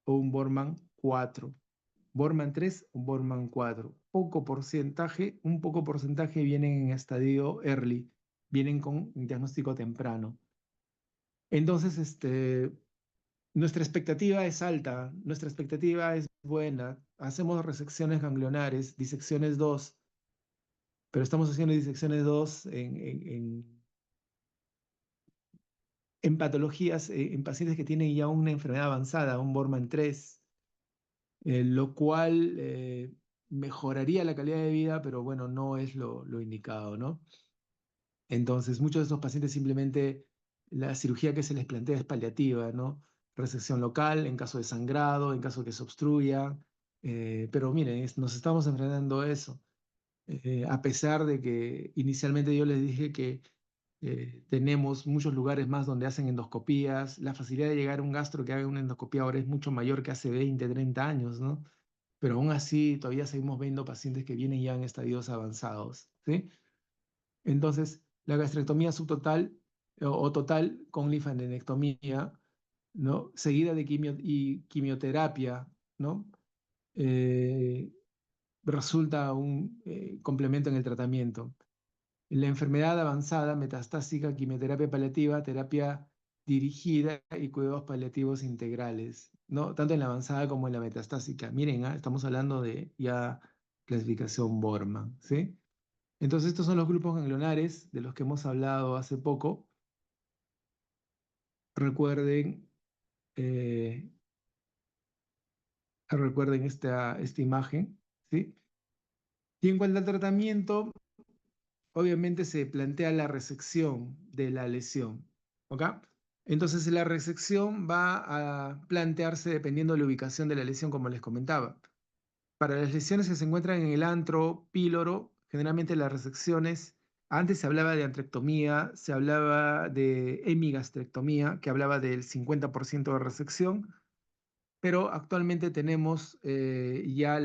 o un Borman 4. Borman 3 o Borman 4. Un poco porcentaje vienen en estadio early, vienen con un diagnóstico temprano. Entonces, nuestra expectativa es alta, nuestra expectativa es buena. Hacemos resecciones ganglionares, disecciones 2, pero estamos haciendo disecciones 2 en patologías, en pacientes que tienen ya una enfermedad avanzada, un Borman 3, lo cual mejoraría la calidad de vida, pero bueno, no es lo indicado, ¿no? Entonces, muchos de estos pacientes simplemente la cirugía que se les plantea es paliativa, ¿no? Resección local en caso de sangrado, en caso que se obstruya, pero miren, nos estamos enfrentando a eso. A pesar de que inicialmente yo les dije que tenemos muchos lugares más donde hacen endoscopías, la facilidad de llegar a un gastro que haga una endoscopía ahora es mucho mayor que hace 20, 30 años, ¿no? Pero aún así todavía seguimos viendo pacientes que vienen ya en estadios avanzados, ¿sí? Entonces, la gastrectomía subtotal o total con linfadenectomía, ¿no? Seguida de quimioterapia, ¿no? Eh, resulta un complemento en el tratamiento. En la enfermedad avanzada, metastásica, quimioterapia paliativa, terapia dirigida y cuidados paliativos integrales, ¿no? Tanto en la avanzada como en la metastásica. Miren, estamos hablando de ya clasificación Borman, ¿sí? Entonces, estos son los grupos ganglionares de los que hemos hablado hace poco. Recuerden, eh, recuerden esta imagen, ¿sí? Y en cuanto al tratamiento, obviamente se plantea la resección de la lesión, ¿ok? Entonces, la resección va a plantearse dependiendo de la ubicación de la lesión, como les comentaba. Para las lesiones que se encuentran en el antro píloro, generalmente las resecciones, antes se hablaba de antrectomía, se hablaba de hemigastrectomía, que hablaba del 50% de resección, pero actualmente tenemos ya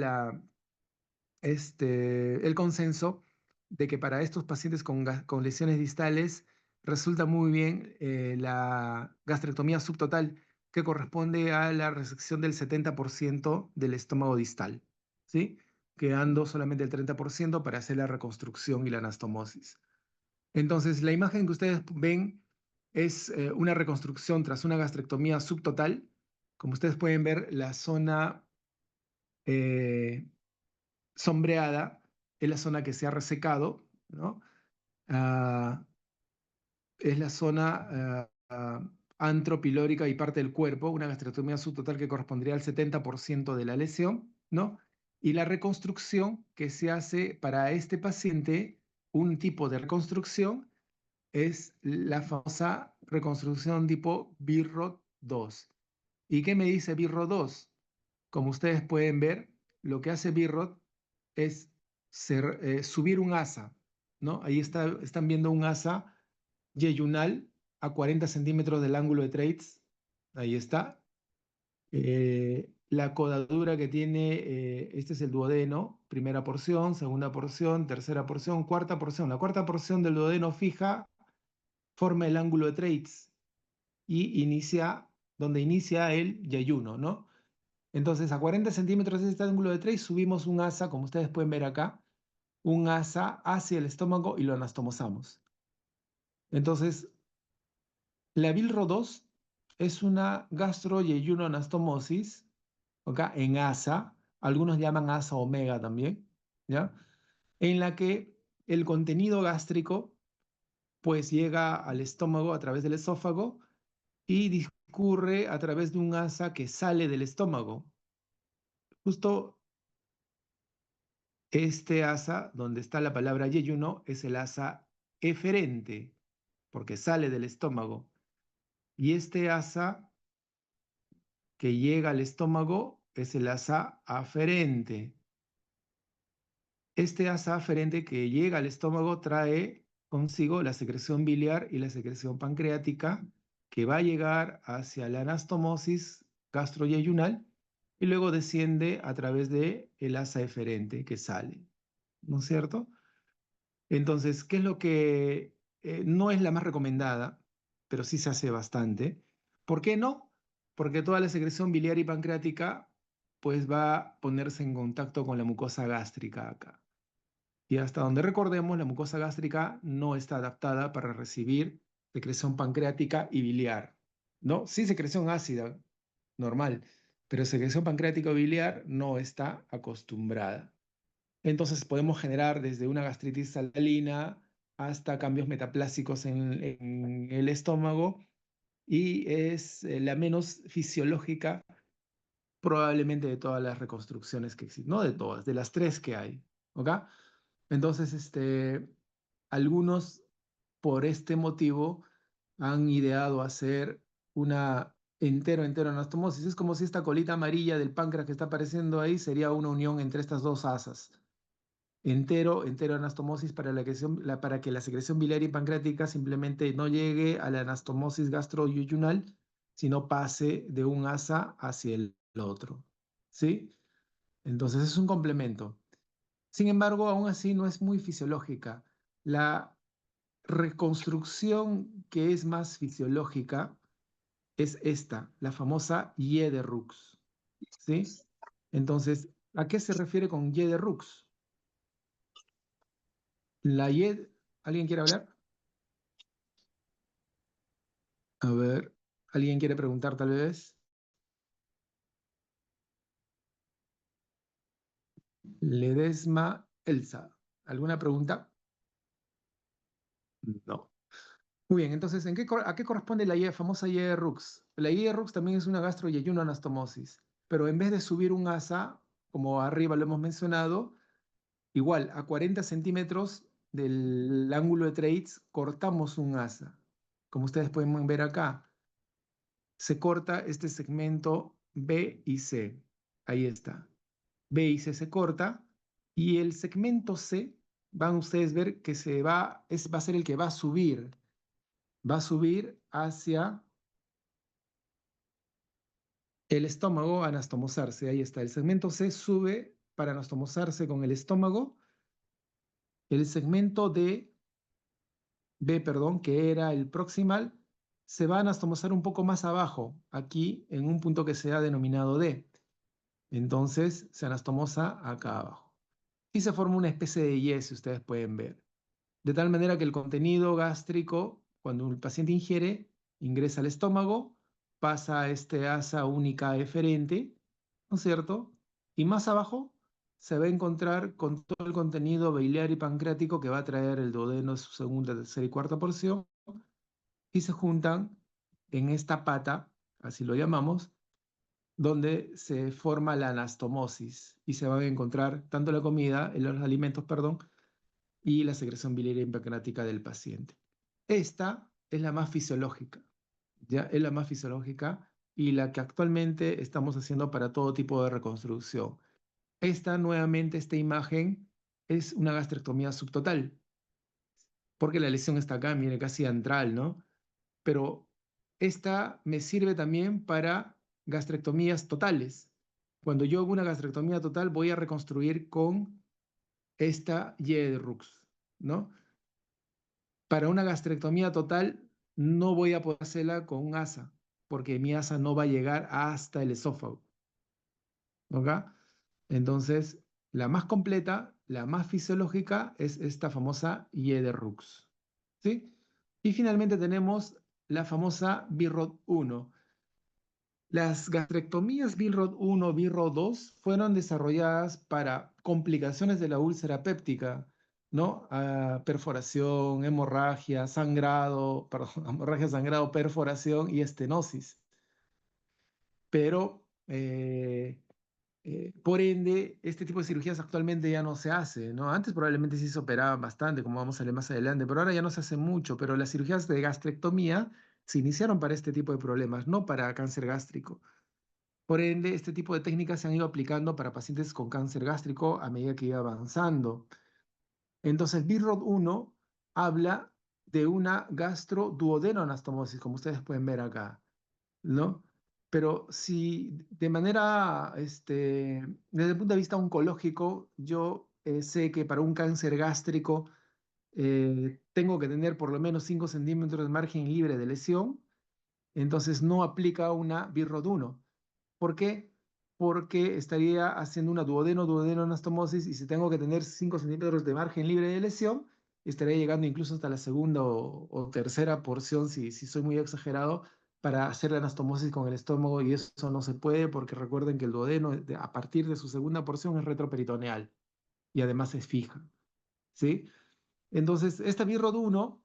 el consenso de que para estos pacientes con lesiones distales resulta muy bien la gastrectomía subtotal, que corresponde a la resección del 70% del estómago distal, ¿sí? Quedando solamente el 30% para hacer la reconstrucción y la anastomosis. Entonces, la imagen que ustedes ven es una reconstrucción tras una gastrectomía subtotal. Como ustedes pueden ver, la zona eh, sombreada es la zona que se ha resecado, ¿no? Ah, es la zona antropilórica y parte del cuerpo, una gastrectomía subtotal que correspondería al 70% de la lesión, ¿no? Y la reconstrucción que se hace para este paciente, un tipo de reconstrucción, es la famosa reconstrucción tipo Birrod 2. ¿Y qué me dice Birrod 2? Como ustedes pueden ver, lo que hace Birrod es subir un asa, ¿no? Ahí están viendo un asa yeyunal a 40 centímetros del ángulo de Treitz. Ahí está. La codadura que tiene, este es el duodeno, primera porción, segunda porción, tercera porción, cuarta porción. La cuarta porción del duodeno fija forma el ángulo de Treitz y inicia, donde inicia el yeyuno, ¿no? Entonces, a 40 centímetros de este ángulo de Treitz subimos un asa, como ustedes pueden ver acá, un asa hacia el estómago y lo anastomosamos. Entonces, la Bilro-2 es una gastroyeyunoanastomosis, ¿ok? En asa, algunos llaman asa omega también, ¿ya? En la que el contenido gástrico pues llega al estómago a través del esófago y discurre a través de un asa que sale del estómago. Justo este asa, donde está la palabra yeyuno, es el asa eferente, porque sale del estómago. Y este asa que llega al estómago es el asa aferente. Este asa aferente que llega al estómago trae consigo la secreción biliar y la secreción pancreática que va a llegar hacia la anastomosis gastroyeyunal y luego desciende a través de el asa eferente que sale, ¿no es cierto? Entonces, ¿qué es lo que no es la más recomendada, pero sí se hace bastante? ¿Por qué no? Porque toda la secreción biliar y pancreática pues va a ponerse en contacto con la mucosa gástrica acá. Y hasta donde recordemos, la mucosa gástrica no está adaptada para recibir secreción pancreática y biliar, ¿no? Sí secreción ácida, normal, pero secreción pancreática o biliar no está acostumbrada. Entonces podemos generar desde una gastritis salina hasta cambios metaplásicos en el estómago y es la menos fisiológica probablemente de todas las reconstrucciones que existen, no de todas, de las tres que hay, ¿ok? Entonces, algunos por este motivo han ideado hacer una entero anastomosis. Es como si esta colita amarilla del páncreas que está apareciendo ahí sería una unión entre estas dos asas. Entero anastomosis para para que la secreción biliar y pancreática simplemente no llegue a la anastomosis gastroyeyunal, sino pase de un asa hacia el otro. ¿Sí? Entonces es un complemento. Sin embargo, aún así no es muy fisiológica. La reconstrucción que es más fisiológica es esta, la famosa Y de Rux. ¿Sí? Entonces, ¿a qué se refiere con Y de Rux? La Y, ¿alguien quiere hablar? A ver, ¿alguien quiere preguntar tal vez? Ledesma Elsa. ¿Alguna pregunta? No. Muy bien, entonces, ¿a qué corresponde la famosa Y de Rux? La Y de Rux también es una gastroyeyunoanastomosis, pero en vez de subir un asa, como arriba lo hemos mencionado, igual a 40 centímetros del ángulo de Treitz cortamos un asa. Como ustedes pueden ver acá, se corta este segmento B y C. Ahí está. B y C se corta y el segmento C, van ustedes a ver que va a ser el que va a subir hacia el estómago a anastomosarse. Ahí está. El segmento C sube para anastomosarse con el estómago. El segmento B, perdón, que era el proximal, se va a anastomosar un poco más abajo, aquí en un punto que se ha denominado D. Entonces se anastomosa acá abajo. Y se forma una especie de Y, si ustedes pueden ver. de tal manera que el contenido gástrico, cuando el paciente ingiere, ingresa al estómago, pasa a este asa única eferente, ¿no es cierto? Y más abajo se va a encontrar con todo el contenido biliar y pancreático que va a traer el duodeno, su segunda, tercera y cuarta porción, y se juntan en esta pata, así lo llamamos, donde se forma la anastomosis y se van a encontrar tanto la comida, los alimentos, perdón, y la secreción biliar y pancreática del paciente. Esta es la más fisiológica, ¿ya? Es la más fisiológica y la que actualmente estamos haciendo para todo tipo de reconstrucción. Esta, nuevamente, esta imagen es una gastrectomía subtotal, porque la lesión está acá, mire, casi antral, ¿no? Pero esta me sirve también para gastrectomías totales. Cuando yo hago una gastrectomía total, voy a reconstruir con esta Y de Rux, ¿no? Para una gastrectomía total, no voy a poder hacerla con un asa, porque mi asa no va a llegar hasta el esófago, ¿ok? Entonces, la más completa, la más fisiológica es esta famosa Y de Rux, ¿sí? Y finalmente tenemos la famosa BIROD 1. Las gastrectomías BIROD 1, BIROD 2 fueron desarrolladas para complicaciones de la úlcera péptica, ¿no? Perforación, hemorragia, sangrado, perdón, hemorragia, sangrado, perforación y estenosis. Pero por ende, este tipo de cirugías actualmente ya no se hace, ¿no? Antes probablemente sí se operaban bastante, como vamos a ver más adelante, pero ahora ya no se hace mucho. Pero las cirugías de gastrectomía se iniciaron para este tipo de problemas, no para cáncer gástrico. Por ende, este tipo de técnicas se han ido aplicando para pacientes con cáncer gástrico a medida que iba avanzando. Entonces, BIROD 1 habla de una gastroduodenoanastomosis, como ustedes pueden ver acá, ¿no? Pero si de manera, desde el punto de vista oncológico, yo sé que para un cáncer gástrico tengo que tener por lo menos 5 centímetros de margen libre de lesión, entonces no aplica una BIRROD 1. ¿Por qué? Porque estaría haciendo una duodeno-anastomosis y si tengo que tener 5 centímetros de margen libre de lesión, estaría llegando incluso hasta la segunda o tercera porción, si soy muy exagerado, para hacer la anastomosis con el estómago y eso no se puede porque recuerden que el duodeno a partir de su segunda porción es retroperitoneal y además es fija, ¿sí? Entonces, esta BIRROD 1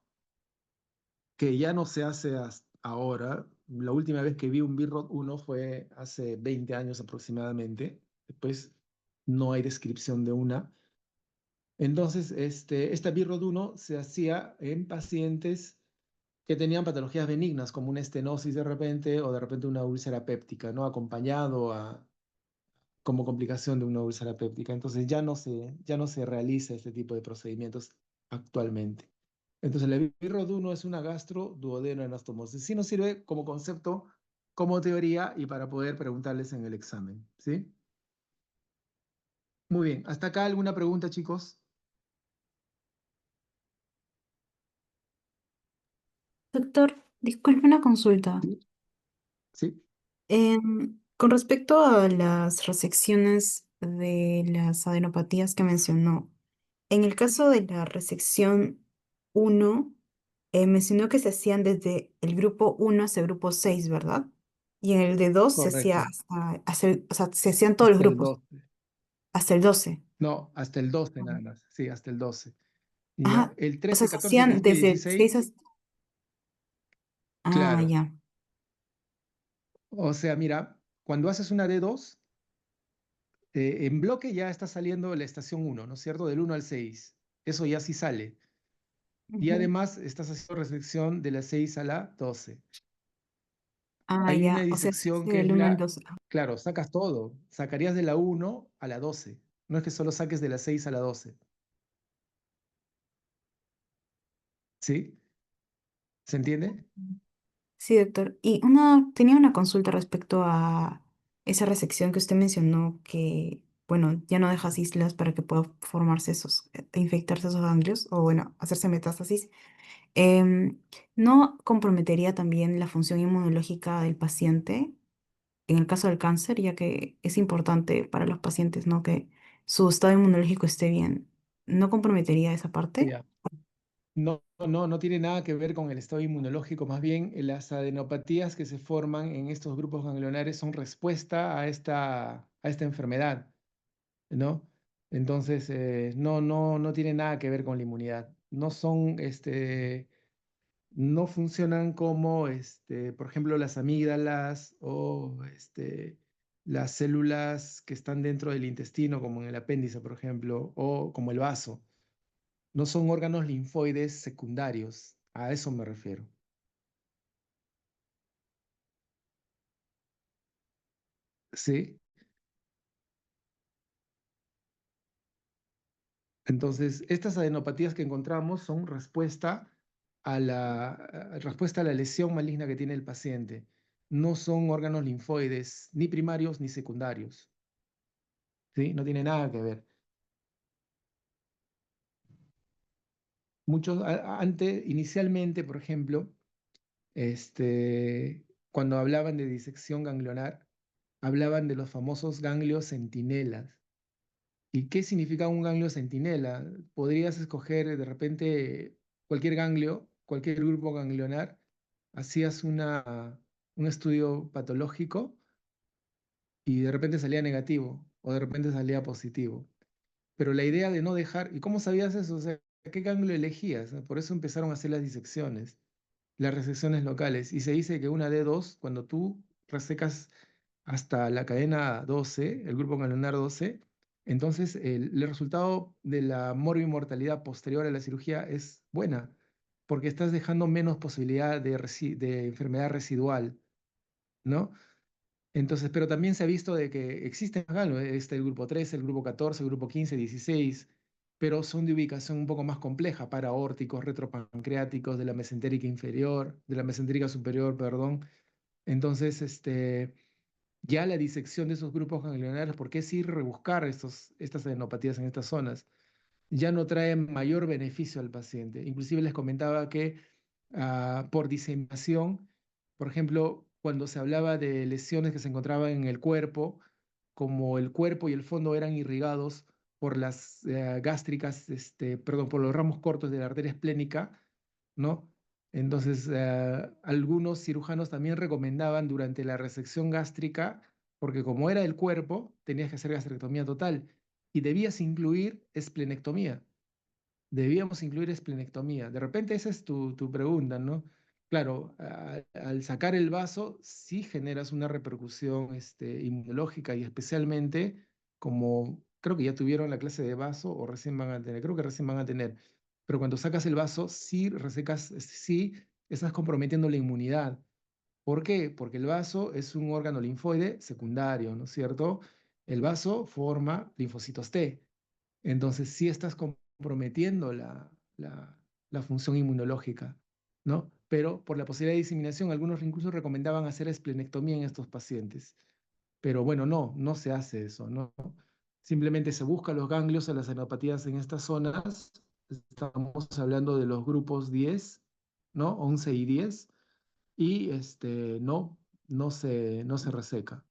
que ya no se hace hasta ahora. La última vez que vi un BIRROD 1 fue hace 20 años aproximadamente. Después no hay descripción de una. Entonces, esta BIRROD 1 se hacía en pacientes que tenían patologías benignas, como una estenosis de repente una úlcera péptica, ¿no? Como complicación de una úlcera péptica. Entonces ya no se realiza este tipo de procedimientos actualmente. Entonces, la BIRROD 1 es una gastroduodenoanastomosis. Sí nos sirve como concepto, como teoría y para poder preguntarles en el examen, ¿sí? Muy bien. ¿Hasta acá alguna pregunta, chicos? Doctor, disculpe una consulta. Sí. ¿Sí? Con respecto a las resecciones de las adenopatías que mencionó, en el caso de la resección 1, mencionó que se hacían desde el grupo 1 hasta el grupo 6, ¿verdad? Y en el de 2 se hacía Correcto. o sea, se hacían todos los Hasta el grupos, 12. hasta el 12. No, hasta el 12 nada más. Sí, hasta el 12. ¿Ya? Ajá, El o sea, 13, se 14, hacían 15 y desde el 6 16, hasta... Ah, claro. ya. O sea, mira, cuando haces una D2, en bloque ya está saliendo la estación 1, ¿no es cierto? Del 1 al 6. Eso ya sí sale. Y Ujú. además estás haciendo resección de la 6 a la 12. Ah, Hay una ya, o sea, se disección hace que es del 1 al la, 12. claro, sacas todo. Sacarías de la 1 a la 12. No es que solo saques de la 6 a la 12. ¿Sí? ¿Se entiende? Sí, doctor. Tenía una consulta respecto a esa resección que usted mencionó que, bueno, ya no dejas islas para que pueda formarse infectarse esos ganglios o, bueno, hacerse metástasis. Em, ¿No comprometería también la función inmunológica del paciente en el caso del cáncer, ya que es importante para los pacientes, ¿no? Que su estado inmunológico esté bien? ¿No comprometería esa parte? Ya. No tiene nada que ver con el estado inmunológico, más bien las adenopatías que se forman en estos grupos ganglionares son respuesta a esta enfermedad, ¿no? Entonces, no tiene nada que ver con la inmunidad. No son, no funcionan como, por ejemplo, las amígdalas o las células que están dentro del intestino, como en el apéndice, por ejemplo, o como el vaso. No son órganos linfoides secundarios. A eso me refiero. ¿Sí? Entonces, estas adenopatías que encontramos son respuesta a la lesión maligna que tiene el paciente. No son órganos linfoides, ni primarios ni secundarios. ¿Sí? No tiene nada que ver. Inicialmente, por ejemplo, cuando hablaban de disección ganglionar, hablaban de los famosos ganglios centinelas. ¿Y qué significa un ganglio centinela? Podrías escoger de repente cualquier ganglio, cualquier grupo ganglionar, hacías un estudio patológico y de repente salía negativo o de repente salía positivo. Pero la idea de no dejar, ¿y cómo sabías eso? O sea, ¿qué ganglio elegías? Por eso empezaron a hacer las disecciones, las resecciones locales. Y se dice que una D2, cuando tú resecas hasta la cadena 12, el grupo ganglionar 12, entonces el resultado de la morbimortalidad posterior a la cirugía es buena, porque estás dejando menos posibilidad de enfermedad residual, ¿no? Entonces, pero también se ha visto de que existen ganglios, el grupo 13, el grupo 14, el grupo 15, 16, pero son de ubicación un poco más compleja, paraórticos, retropancreáticos, de la mesentérica inferior, de la mesentérica superior, perdón. Entonces, ya la disección de esos grupos ganglionarios, porque es ir rebuscar estas adenopatías en estas zonas, ya no trae mayor beneficio al paciente. Inclusive les comentaba que por diseminación, por ejemplo, cuando se hablaba de lesiones que se encontraban en el cuerpo, como el cuerpo y el fondo eran irrigados por las gástricas, perdón, por los ramos cortos de la arteria esplénica, ¿no? Entonces, algunos cirujanos también recomendaban durante la resección gástrica, porque como era el cuerpo, tenías que hacer gastrectomía total y debías incluir esplenectomía. Debíamos incluir esplenectomía. De repente esa es tu pregunta, ¿no? Claro, al sacar el vaso sí generas una repercusión inmunológica y especialmente como creo que ya tuvieron la clase de vaso o recién van a tener, creo que recién van a tener, pero cuando sacas el vaso sí resecas, sí estás comprometiendo la inmunidad. ¿Por qué? Porque el vaso es un órgano linfoide secundario, ¿no es cierto? El vaso forma linfocitos T. Entonces sí estás comprometiendo la función inmunológica, ¿no? Pero por la posibilidad de diseminación, algunos incluso recomendaban hacer esplenectomía en estos pacientes. Pero bueno, no se hace eso, ¿no? Simplemente se busca los ganglios a las adenopatías en estas zonas. Estamos hablando de los grupos 10, ¿no? 11 y 10. Y no se reseca.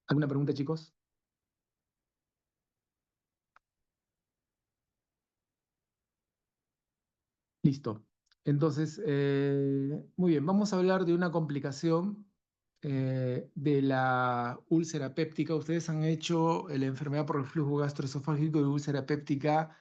¿Alguna pregunta, chicos? Listo. Entonces, muy bien, vamos a hablar de una complicación de la úlcera péptica. Ustedes han hecho la enfermedad por reflujo gastroesofágico y úlcera péptica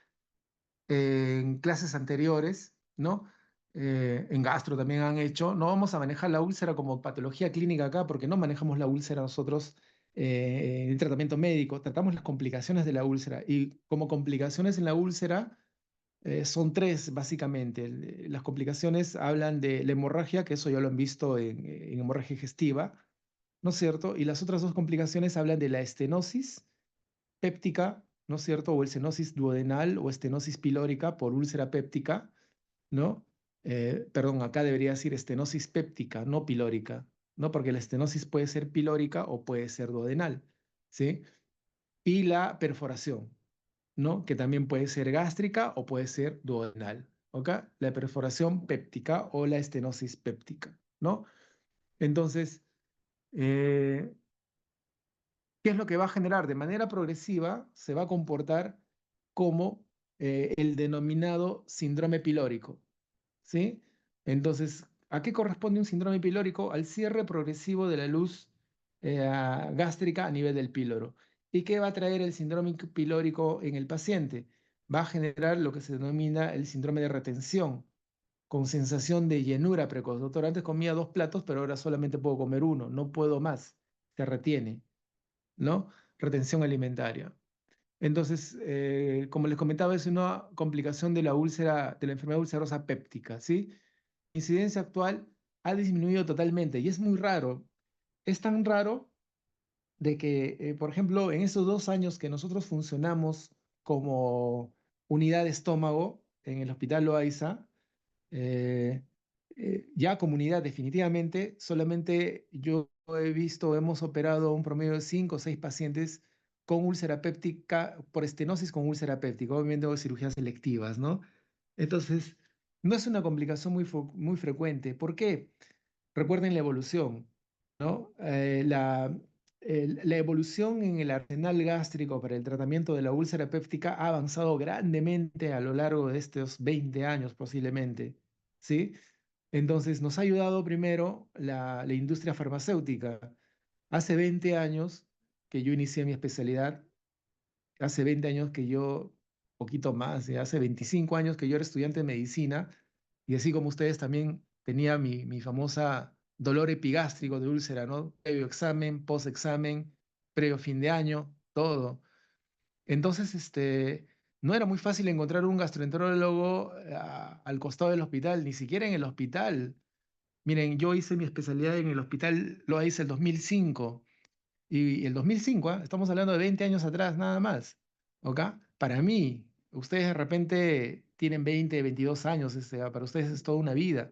en clases anteriores, ¿no? En gastro también han hecho. No vamos a manejar la úlcera como patología clínica acá porque no manejamos la úlcera nosotros en el tratamiento médico. Tratamos las complicaciones de la úlcera y como complicaciones en la úlcera son tres, básicamente. Las complicaciones hablan de la hemorragia, que eso ya lo han visto en hemorragia digestiva, ¿no es cierto? Y las otras dos complicaciones hablan de la estenosis péptica, ¿no es cierto? O el estenosis duodenal o estenosis pilórica por úlcera péptica, ¿no? Perdón, acá debería decir estenosis péptica, no pilórica, ¿no? Porque la estenosis puede ser pilórica o puede ser duodenal, ¿sí? Y la perforación, ¿no? Que también puede ser gástrica o puede ser duodenal, ¿ok? La perforación péptica o la estenosis péptica, ¿no? Entonces, eh, ¿qué es lo que va a generar? De manera progresiva se va a comportar como el denominado síndrome pilórico, ¿sí? Entonces, ¿a qué corresponde un síndrome pilórico? Al cierre progresivo de la luz gástrica a nivel del píloro. ¿Y qué va a traer el síndrome pilórico en el paciente? Va a generar lo que se denomina el síndrome de retención, con sensación de llenura precoz. Doctor, antes comía 2 platos, pero ahora solamente puedo comer uno, no puedo más, se retiene, ¿no? Retención alimentaria. Entonces, como les comentaba, es una complicación de la úlcera, de la enfermedad ulcerosa péptica, ¿sí? La incidencia actual ha disminuido totalmente y es muy raro. Es tan raro de que, por ejemplo, en esos 2 años que nosotros funcionamos como unidad de estómago en el Hospital Loaiza, eh, ya comunidad definitivamente, solamente yo he visto, hemos operado un promedio de 5 o 6 pacientes con úlcera péptica, por estenosis con úlcera péptica, obviamente cirugías selectivas, ¿no? Entonces, no es una complicación muy frecuente. ¿Por qué? Recuerden la evolución, ¿no? La evolución en el arsenal gástrico para el tratamiento de la úlcera péptica ha avanzado grandemente a lo largo de estos 20 años posiblemente, ¿sí? Entonces nos ha ayudado primero la industria farmacéutica. Hace 20 años que yo inicié mi especialidad, hace 20 años que yo, poquito más, hace 25 años que yo era estudiante de medicina, y así como ustedes también tenía mi famosa dolor epigástrico de úlcera, ¿no? Previo examen, post examen, previo fin de año, todo. Entonces, no era muy fácil encontrar un gastroenterólogo al costado del hospital, ni siquiera en el hospital. Miren, yo hice mi especialidad en el hospital, lo hice el 2005. Y el 2005, ¿ah? Estamos hablando de 20 años atrás, nada más. ¿Ok? Para mí, ustedes de repente tienen 20, 22 años, para ustedes es toda una vida.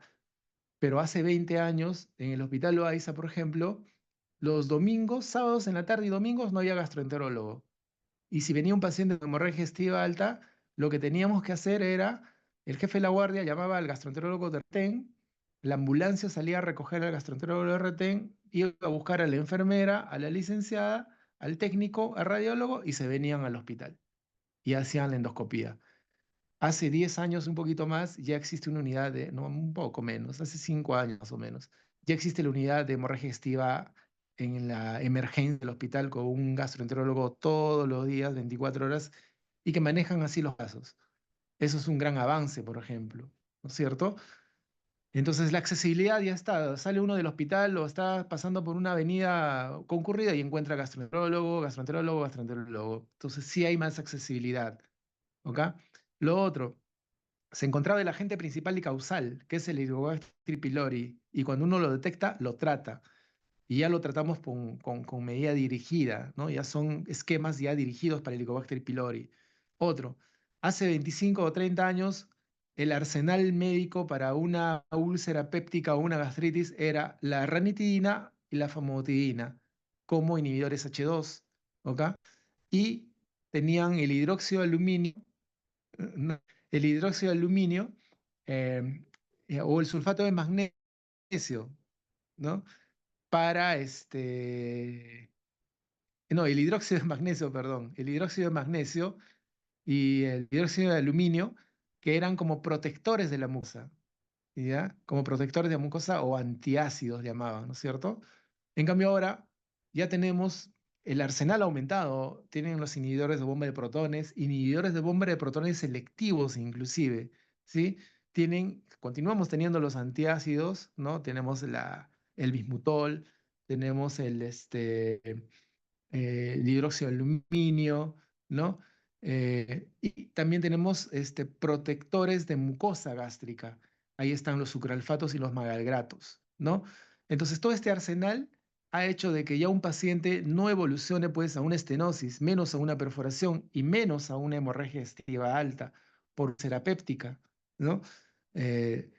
Pero hace 20 años, en el Hospital Loaiza, por ejemplo, los domingos, sábados en la tarde y domingos no había gastroenterólogo. Y si venía un paciente con hemorragia digestiva alta, lo que teníamos que hacer era, el jefe de la guardia llamaba al gastroenterólogo de Retén, la ambulancia salía a recoger al gastroenterólogo de Retén, iba a buscar a la enfermera, a la licenciada, al técnico, al radiólogo y se venían al hospital y hacían la endoscopía. Hace 10 años, un poquito más, ya existe una unidad de, no, un poco menos, hace 5 años más o menos, ya existe la unidad de hemorragia digestiva en la emergencia del hospital con un gastroenterólogo todos los días, 24 horas, y que manejan así los casos. Eso es un gran avance, por ejemplo, ¿no es cierto? Entonces la accesibilidad ya está, sale uno del hospital o está pasando por una avenida concurrida y encuentra gastroenterólogo, gastroenterólogo, gastroenterólogo. Entonces sí hay más accesibilidad, ¿ok? Lo otro, se encontraba el agente principal y causal, que es el Helicobacter pylori, y cuando uno lo detecta, lo trata. Y ya lo tratamos con medida dirigida, ¿no? Ya son esquemas ya dirigidos para el Helicobacter pylori. Otro, hace 25 o 30 años, el arsenal médico para una úlcera péptica o una gastritis era la ranitidina y la famotidina como inhibidores H2, ¿ok? Y tenían el hidróxido de aluminio, no, el hidróxido de aluminio o el sulfato de magnesio, ¿no? Para no, el hidróxido de magnesio, perdón, el hidróxido de magnesio y el hidróxido de aluminio, que eran como protectores de la mucosa, ¿ya? Como protectores de la mucosa o antiácidos llamaban, ¿no es cierto? En cambio ahora ya tenemos el arsenal aumentado, tienen los inhibidores de bomba de protones, inhibidores de bomba de protones selectivos inclusive, ¿sí? Continuamos teniendo los antiácidos, ¿no? Tenemos el bismutol, tenemos el hidróxido de aluminio, ¿no? Y también tenemos protectores de mucosa gástrica. Ahí están los sucralfatos y los magalgratos, ¿no? Entonces, todo este arsenal ha hecho de que ya un paciente no evolucione pues a una estenosis, menos a una perforación y menos a una hemorragia digestiva alta por terapéutica, ¿no? Eh,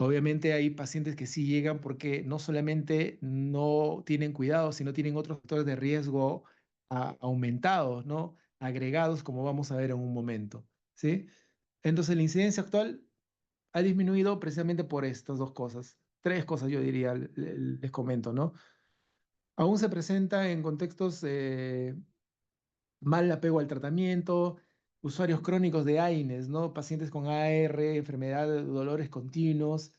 Obviamente hay pacientes que sí llegan porque no solamente no tienen cuidado, sino tienen otros factores de riesgo aumentados, ¿no? Agregados, como vamos a ver en un momento, ¿sí? Entonces la incidencia actual ha disminuido precisamente por estas dos cosas. Tres cosas yo diría, les comento, ¿no? Aún se presenta en contextos mal apego al tratamiento, usuarios crónicos de AINES, ¿no? Pacientes con AR, enfermedad de dolores continuos,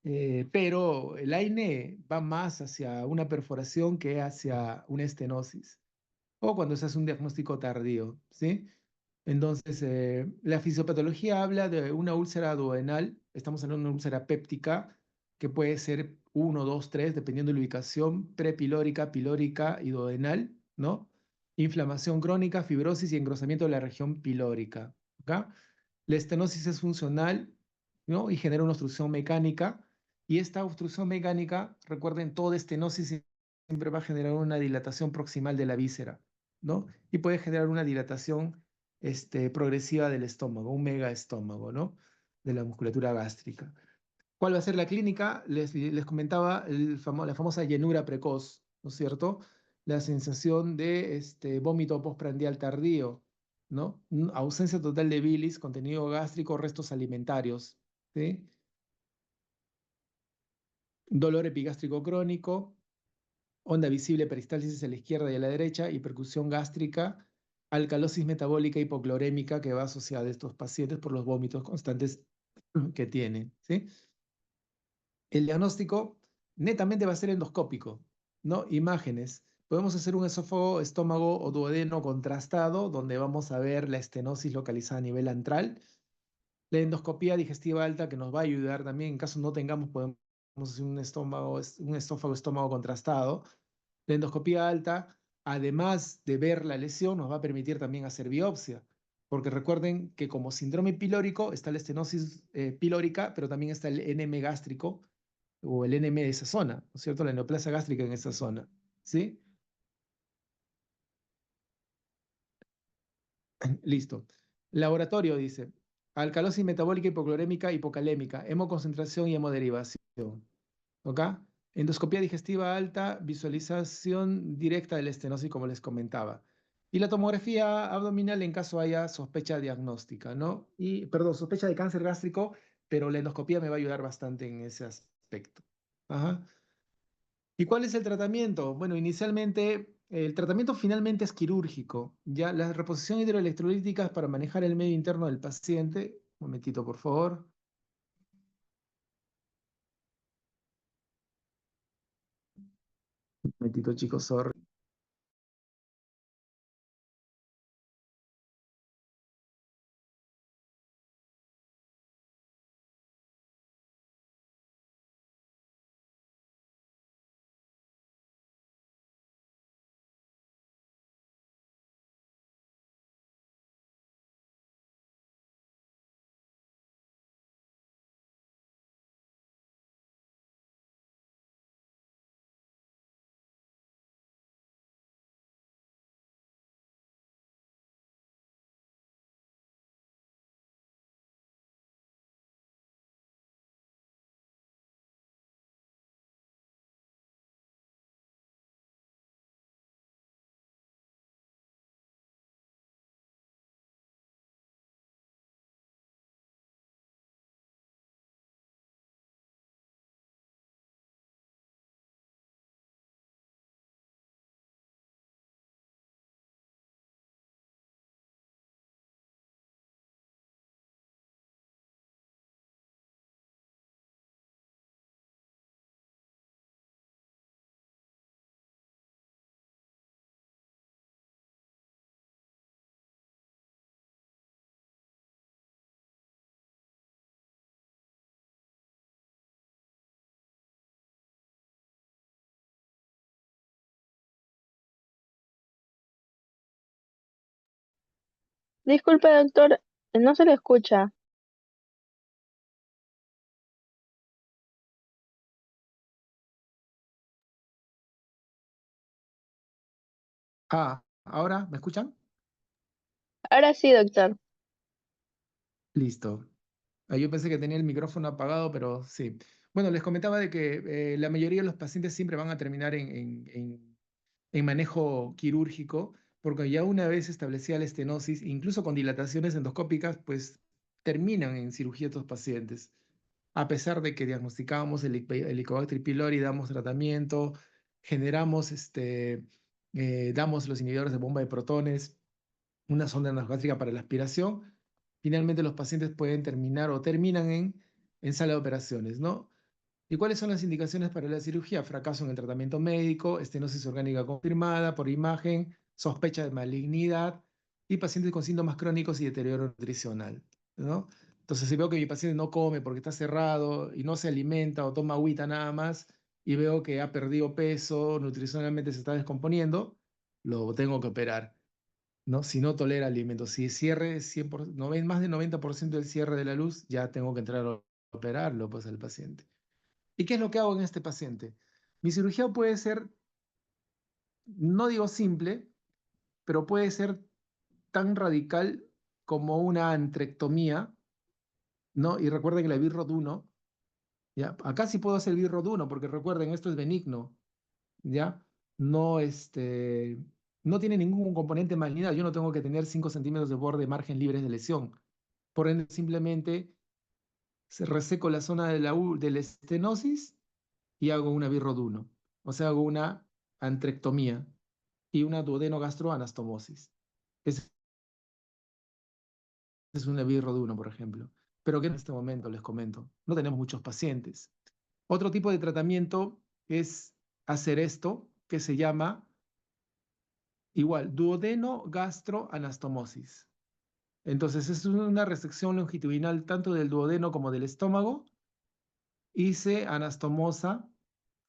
pero el AINE va más hacia una perforación que hacia una estenosis, o cuando se hace un diagnóstico tardío, ¿sí? Entonces, la fisiopatología habla de una úlcera duodenal, estamos hablando de una úlcera péptica, que puede ser uno, 2, 3, dependiendo de la ubicación, prepilórica, pilórica y duodenal, ¿no? Inflamación crónica, fibrosis y engrosamiento de la región pilórica, ¿ok? La estenosis es funcional, ¿no? Y genera una obstrucción mecánica, y esta obstrucción mecánica, recuerden, toda estenosis siempre va a generar una dilatación proximal de la víscera, ¿no? Y puede generar una dilatación progresiva del estómago, un mega estómago, ¿no? De la musculatura gástrica. ¿Cuál va a ser la clínica? Les comentaba la famosa llenura precoz, ¿no es cierto? La sensación de vómito postprandial tardío, ¿no? Ausencia total de bilis, contenido gástrico, restos alimentarios, ¿sí? Dolor epigástrico crónico, onda visible peristalsis a la izquierda y a la derecha, y percusión gástrica, alcalosis metabólica hipoclorémica que va asociada a estos pacientes por los vómitos constantes que tienen, ¿sí? El diagnóstico netamente va a ser endoscópico, ¿no? Imágenes. Podemos hacer un esófago, estómago o duodeno contrastado, donde vamos a ver la estenosis localizada a nivel antral. La endoscopía digestiva alta, que nos va a ayudar también, en caso no tengamos, podemos hacer un esófago, estómago contrastado. La endoscopía alta, además de ver la lesión, nos va a permitir también hacer biopsia, porque recuerden que como síndrome pilórico está la estenosis pilórica, pero también está el NM gástrico o el NM de esa zona, ¿no es cierto? La neoplasia gástrica en esa zona, ¿sí? Listo. Laboratorio dice, alcalosis metabólica hipoclorémica hipocalémica, hemoconcentración y hemoderivación. ¿Ok? Endoscopía digestiva alta, visualización directa del estenosis, como les comentaba. Y la tomografía abdominal en caso haya sospecha diagnóstica, ¿no? Y, perdón, sospecha de cáncer gástrico, pero la endoscopía me va a ayudar bastante en ese aspecto. Ajá. ¿Y cuál es el tratamiento? Bueno, inicialmente, el tratamiento finalmente es quirúrgico. Ya la reposición hidroelectrolítica es para manejar el medio interno del paciente. Un momentito, por favor. Un momentito, chicos, sorry. Disculpe, doctor, no se le escucha. Ah, ¿ahora me escuchan? Ahora sí, doctor. Listo. Yo pensé que tenía el micrófono apagado, pero sí. Bueno, les comentaba de que la mayoría de los pacientes siempre van a terminar en manejo quirúrgico, porque ya una vez establecida la estenosis, incluso con dilataciones endoscópicas, pues terminan en cirugía estos pacientes. A pesar de que diagnosticamos el Helicobacter pylori, damos tratamiento, generamos, damos los inhibidores de bomba de protones, una sonda nasogástrica para la aspiración. Finalmente los pacientes pueden terminar o terminan en sala de operaciones, ¿no? ¿Y cuáles son las indicaciones para la cirugía? Fracaso en el tratamiento médico, estenosis orgánica confirmada por imagen, sospecha de malignidad y pacientes con síntomas crónicos y deterioro nutricional, ¿no? Entonces, si veo que mi paciente no come porque está cerrado y no se alimenta o toma agüita nada más y veo que ha perdido peso, nutricionalmente se está descomponiendo, lo tengo que operar, ¿no? Si no tolera alimentos, si cierre 100%, más del 90% del cierre de la luz, ya tengo que entrar a operarlo, pues, al paciente. ¿Y qué es lo que hago en este paciente? Mi cirugía puede ser, no digo simple, pero puede ser tan radical como una antrectomía, ¿no? Y recuerden que la BIRROT 1, ¿ya? Acá sí puedo hacer BIRROT 1, porque recuerden, esto es benigno, ¿ya? No, no tiene ningún componente malignidad. Yo no tengo que tener 5 centímetros de borde margen libres de lesión. Por ende, simplemente se reseco la zona de la estenosis y hago una BIRROT 1. O sea, hago una antrectomía y una duodenogastroanastomosis. Esa es una BIRROT 1, por ejemplo. Pero que en este momento les comento, no tenemos muchos pacientes. Otro tipo de tratamiento es hacer esto, que se llama igual, duodenogastroanastomosis. Entonces, es una resección longitudinal tanto del duodeno como del estómago y se anastomosa,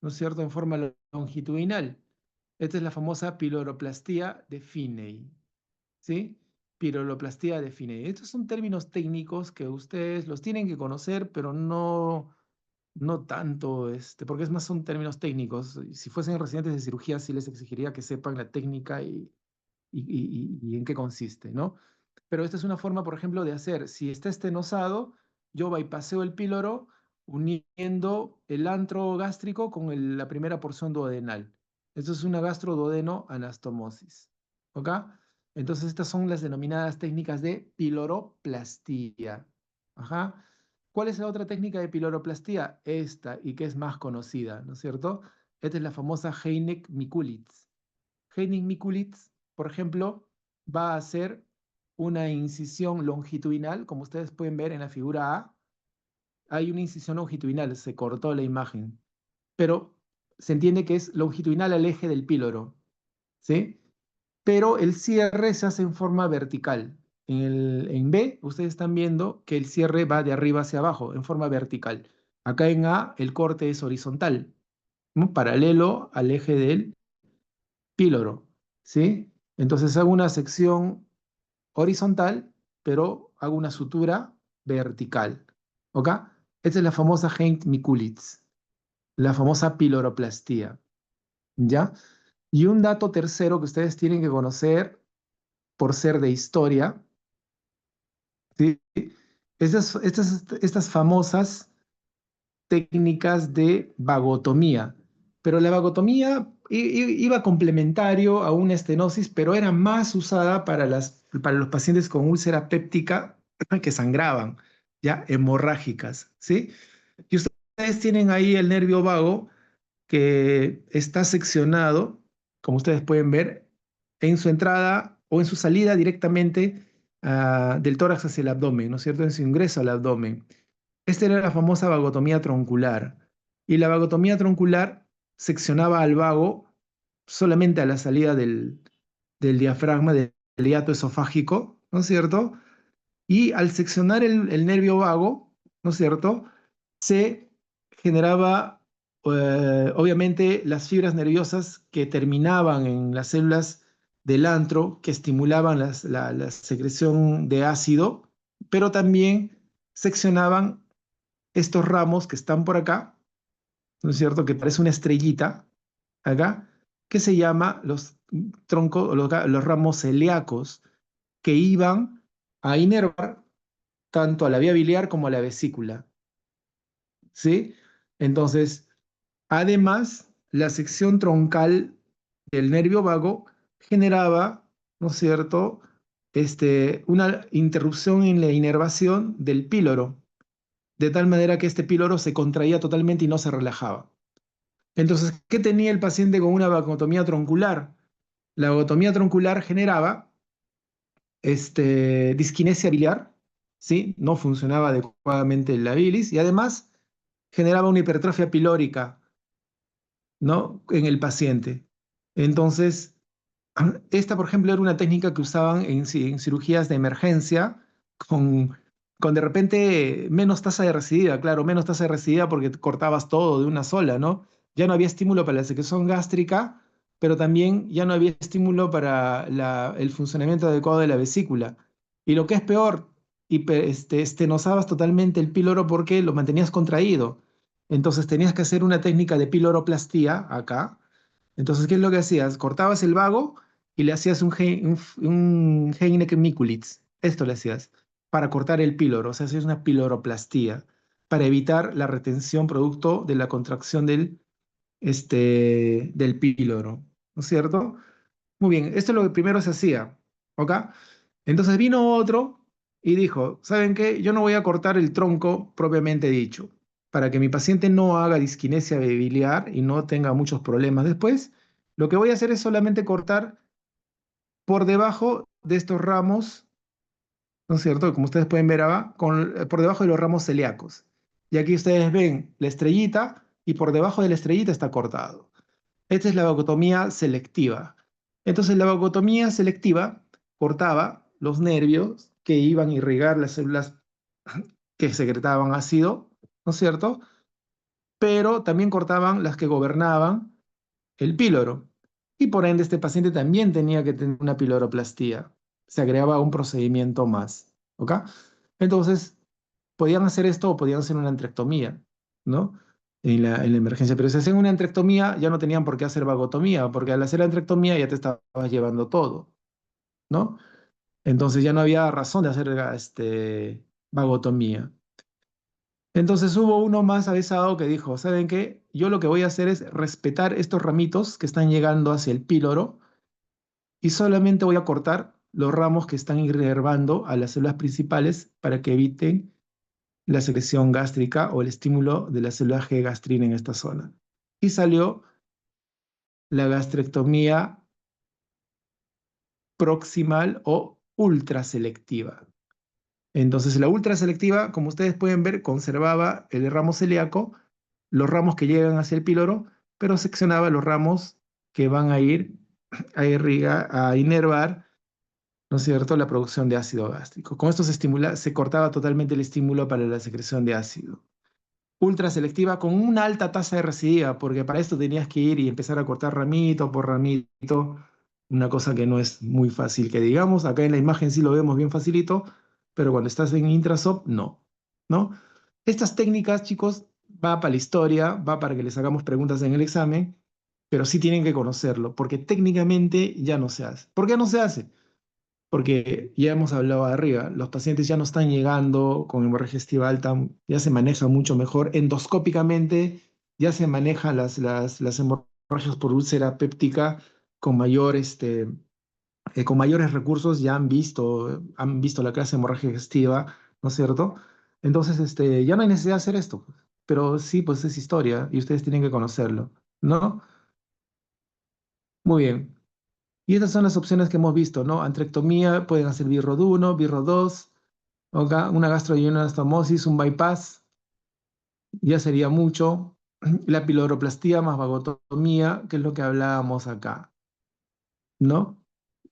¿no es cierto?, en forma longitudinal. Esta es la famosa piloroplastia de Finney, ¿sí? Piloroplastia de Finney. Estos son términos técnicos que ustedes los tienen que conocer, pero no tanto, porque es más son términos técnicos. Si fuesen residentes de cirugía, sí les exigiría que sepan la técnica y en qué consiste, ¿no? Pero esta es una forma, por ejemplo, de hacer, si está estenosado, yo bypaseo el píloro uniendo el antro gástrico con la primera porción duodenal. Esto es una gastroduodeno-anastomosis, ¿ok? Entonces estas son las denominadas técnicas de piloroplastia. Ajá. ¿Cuál es la otra técnica de piloroplastia? Esta, y que es más conocida, ¿no es cierto? Esta es la famosa Heineck-Mikulitz. Heineck-Mikulitz, por ejemplo, va a hacer una incisión longitudinal, como ustedes pueden ver en la figura A. Hay una incisión longitudinal, se cortó la imagen, pero se entiende que es longitudinal al eje del píloro, ¿sí? Pero el cierre se hace en forma vertical. En B, ustedes están viendo que el cierre va de arriba hacia abajo, en forma vertical. Acá en A, el corte es horizontal, ¿no? Paralelo al eje del píloro, ¿sí? Entonces hago una sección horizontal, pero hago una sutura vertical, ¿ok? Esta es la famosa Heineck-Mikulitz, la famosa piloroplastia, ¿ya? Y un dato tercero que ustedes tienen que conocer por ser de historia, ¿sí? Estas famosas técnicas de vagotomía. Pero la vagotomía iba complementario a una estenosis, pero era más usada para los pacientes con úlcera péptica que sangraban, ya hemorrágicas, ¿sí? Y ustedes tienen ahí el nervio vago que está seccionado, como ustedes pueden ver, en su entrada o en su salida directamente del tórax hacia el abdomen, ¿no es cierto? En su ingreso al abdomen. Esta era la famosa vagotomía troncular. Y la vagotomía troncular seccionaba al vago solamente a la salida del diafragma, del hiato esofágico, ¿no es cierto? Y al seccionar el nervio vago, ¿no es cierto? Se generaba, obviamente, las fibras nerviosas que terminaban en las células del antro, que estimulaban la secreción de ácido, pero también seccionaban estos ramos que están por acá, ¿no es cierto? Que parece una estrellita, acá, que se llama los troncos, los ramos celíacos, que iban a inervar tanto a la vía biliar como a la vesícula, ¿sí? Entonces, además, la sección troncal del nervio vago generaba, ¿no es cierto?, una interrupción en la inervación del píloro, de tal manera que este píloro se contraía totalmente y no se relajaba. Entonces, ¿qué tenía el paciente con una vagotomía troncular? La vagotomía troncular generaba disquinesia biliar, ¿sí? No funcionaba adecuadamente la bilis y además generaba una hipertrofia pilórica, ¿no? En el paciente. Entonces, esta, por ejemplo, era una técnica que usaban en cirugías de emergencia con de repente menos tasa de recidida, claro, menos tasa de recidida porque cortabas todo de una sola, ¿no? Ya no había estímulo para la secreción gástrica, pero también ya no había estímulo para el funcionamiento adecuado de la vesícula. Y lo que es peor, estenosabas totalmente el píloro porque lo mantenías contraído. Entonces tenías que hacer una técnica de piloroplastía acá. Entonces, ¿qué es lo que hacías? Cortabas el vago y le hacías un Heineck-Mikulitz. Esto le hacías para cortar el píloro, o sea, hacías una piloroplastía para evitar la retención producto de la contracción del píloro, ¿no es cierto? Muy bien, esto es lo que primero se hacía, ¿ok? Entonces vino otro y dijo, ¿saben qué? Yo no voy a cortar el tronco propiamente dicho, para que mi paciente no haga disquinesia biliar y no tenga muchos problemas después. Lo que voy a hacer es solamente cortar por debajo de estos ramos, ¿no es cierto? Como ustedes pueden ver acá, por debajo de los ramos celíacos. Y aquí ustedes ven la estrellita y por debajo de la estrellita está cortado. Esta es la vagotomía selectiva. Entonces, la vagotomía selectiva cortaba los nervios que iban a irrigar las células que secretaban ácido, ¿no es cierto? Pero también cortaban las que gobernaban el píloro. Y por ende, este paciente también tenía que tener una piloroplastía. Se agregaba un procedimiento más, ¿ok? Entonces, podían hacer esto o podían hacer una antrectomía, ¿no? En la emergencia. Pero si hacían una antrectomía, ya no tenían por qué hacer vagotomía, porque al hacer la antrectomía ya te estabas llevando todo, ¿no? Entonces ya no había razón de hacer vagotomía. Entonces hubo uno más avisado que dijo, ¿saben qué? Yo lo que voy a hacer es respetar estos ramitos que están llegando hacia el píloro y solamente voy a cortar los ramos que están inervando a las células principales para que eviten la secreción gástrica o el estímulo de la célula G-gastrina en esta zona. Y salió la gastrectomía proximal o ultraselectiva. Entonces, la ultraselectiva, como ustedes pueden ver, conservaba el ramo celíaco, los ramos que llegan hacia el píloro, pero seccionaba los ramos que van a ir a inervar, ¿no es cierto?, la producción de ácido gástrico. Con esto se cortaba totalmente el estímulo para la secreción de ácido. Ultra selectiva con una alta tasa de recidiva, porque para esto tenías que ir y empezar a cortar ramito por ramito, una cosa que no es muy fácil que digamos. Acá en la imagen sí lo vemos bien facilito, pero cuando estás en Intrasop, no, ¿no? Estas técnicas, chicos, va para la historia, va para que les hagamos preguntas en el examen, pero sí tienen que conocerlo, porque técnicamente ya no se hace. ¿Por qué no se hace? Porque ya hemos hablado arriba, los pacientes ya no están llegando con hemorragia digestiva alta, ya se maneja mucho mejor. Endoscópicamente ya se manejan las hemorragias por úlcera péptica con con mayores recursos, ya han visto la clase de hemorragia digestiva, ¿no es cierto? Entonces, ya no hay necesidad de hacer esto, pero sí, pues es historia y ustedes tienen que conocerlo, ¿no? Muy bien. Y estas son las opciones que hemos visto, ¿no? Antrectomía, pueden hacer BIRROD 1, BIRROD 2, una gastroyenostomosis, un bypass, ya sería mucho. La piloroplastía más vagotomía, que es lo que hablábamos acá, ¿no?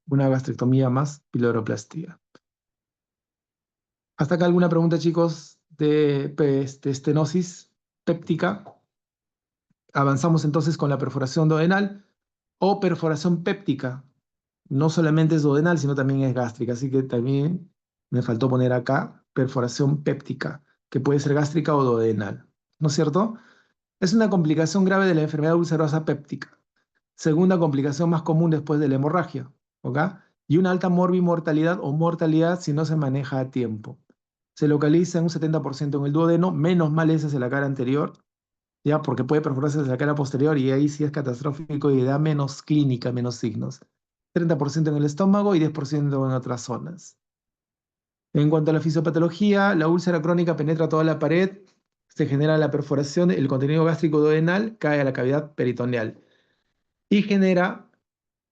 Una gastrectomía más piloroplastía. ¿Hasta acá alguna pregunta, chicos, de estenosis péptica? Avanzamos entonces con la perforación duodenal o perforación péptica. No solamente es duodenal, sino también es gástrica. Así que también me faltó poner acá perforación péptica, que puede ser gástrica o duodenal. ¿No es cierto? Es una complicación grave de la enfermedad ulcerosa péptica. Segunda complicación más común después de la hemorragia. ¿Ok? Y una alta morbimortalidad o mortalidad si no se maneja a tiempo. Se localiza en un 70% en el duodeno, menos mal es hacia la cara anterior, ya, porque puede perforarse hacia la cara posterior y ahí sí es catastrófico y da menos clínica, menos signos. 30% en el estómago y 10% en otras zonas. En cuanto a la fisiopatología, la úlcera crónica penetra toda la pared, se genera la perforación, el contenido gástrico duodenal cae a la cavidad peritoneal y genera,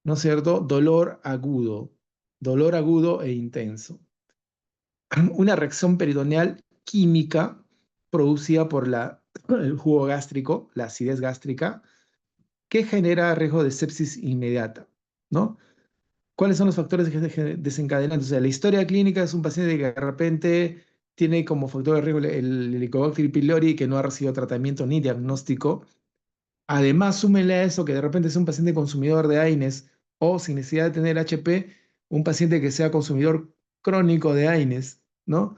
¿no es cierto?, dolor agudo. dolor agudo e intenso. Una reacción peritoneal química producida por el jugo gástrico, la acidez gástrica, que genera riesgo de sepsis inmediata, ¿no? ¿Cuáles son los factores desencadenantes? O sea, la historia clínica es un paciente que de repente tiene como factor de riesgo el Helicobacter pylori que no ha recibido tratamiento ni diagnóstico. Además, súmenle a eso que de repente es un paciente consumidor de AINES o sin necesidad de tener HP, un paciente que sea consumidor crónico de AINES, ¿no?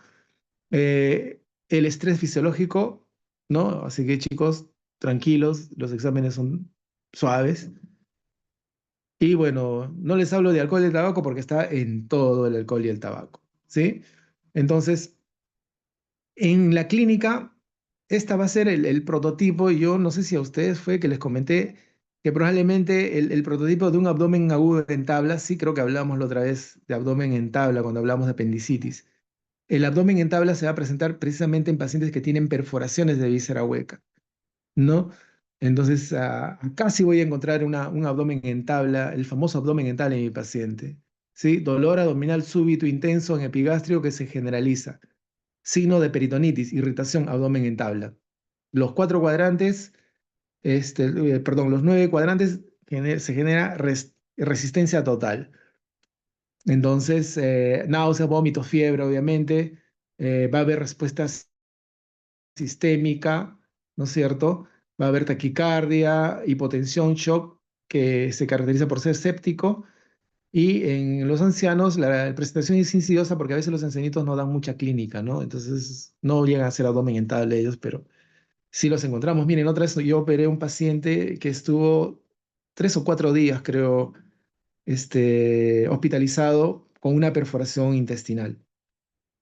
El estrés fisiológico, ¿no? Así que chicos, tranquilos, los exámenes son suaves. Y bueno, no les hablo de alcohol y de tabaco porque está en todo el alcohol y el tabaco, ¿sí? Entonces, en la clínica, esta va a ser el prototipo. Y yo no sé si a ustedes fue que les comenté que probablemente el prototipo de un abdomen agudo en tabla, sí creo que hablamos la otra vez de abdomen en tabla cuando hablamos de apendicitis. El abdomen en tabla se va a presentar precisamente en pacientes que tienen perforaciones de víscera hueca, ¿no? Entonces, acá sí voy a encontrar un abdomen en tabla, el famoso abdomen en tabla en mi paciente, ¿sí? Dolor abdominal súbito intenso en epigastrio que se generaliza. Signo de peritonitis, irritación, abdomen en tabla. Los 4 cuadrantes, perdón, los 9 cuadrantes se genera resistencia total. Entonces, náuseas, vómitos, fiebre, obviamente. Va a haber respuesta sistémica, ¿no es cierto? Va a haber taquicardia, hipotensión, shock, que se caracteriza por ser séptico. Y en los ancianos la presentación es insidiosa porque a veces los ancianitos no dan mucha clínica, ¿no? Entonces no llegan a ser abdomen entable ellos, pero sí los encontramos. Miren, otra vez yo operé un paciente que estuvo 3 o 4 días, creo, hospitalizado con una perforación intestinal.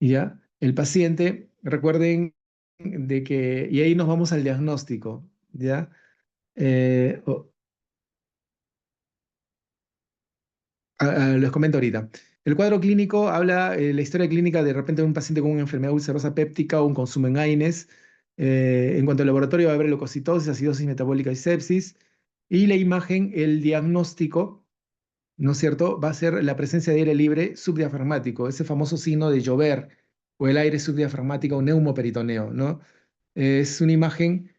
¿Ya? El paciente, recuerden de que, y ahí nos vamos al diagnóstico, ¿ya? Eh, o- Les comento ahorita. El cuadro clínico habla, la historia clínica de repente de un paciente con una enfermedad ulcerosa péptica o un consumo en AINES. En cuanto al laboratorio va a haber leucocitosis, acidosis metabólica y sepsis. Y la imagen, el diagnóstico, ¿no es cierto? Va a ser la presencia de aire libre subdiafragmático, ese famoso signo de llover o el aire subdiafragmático o neumoperitoneo, ¿no? Es una imagen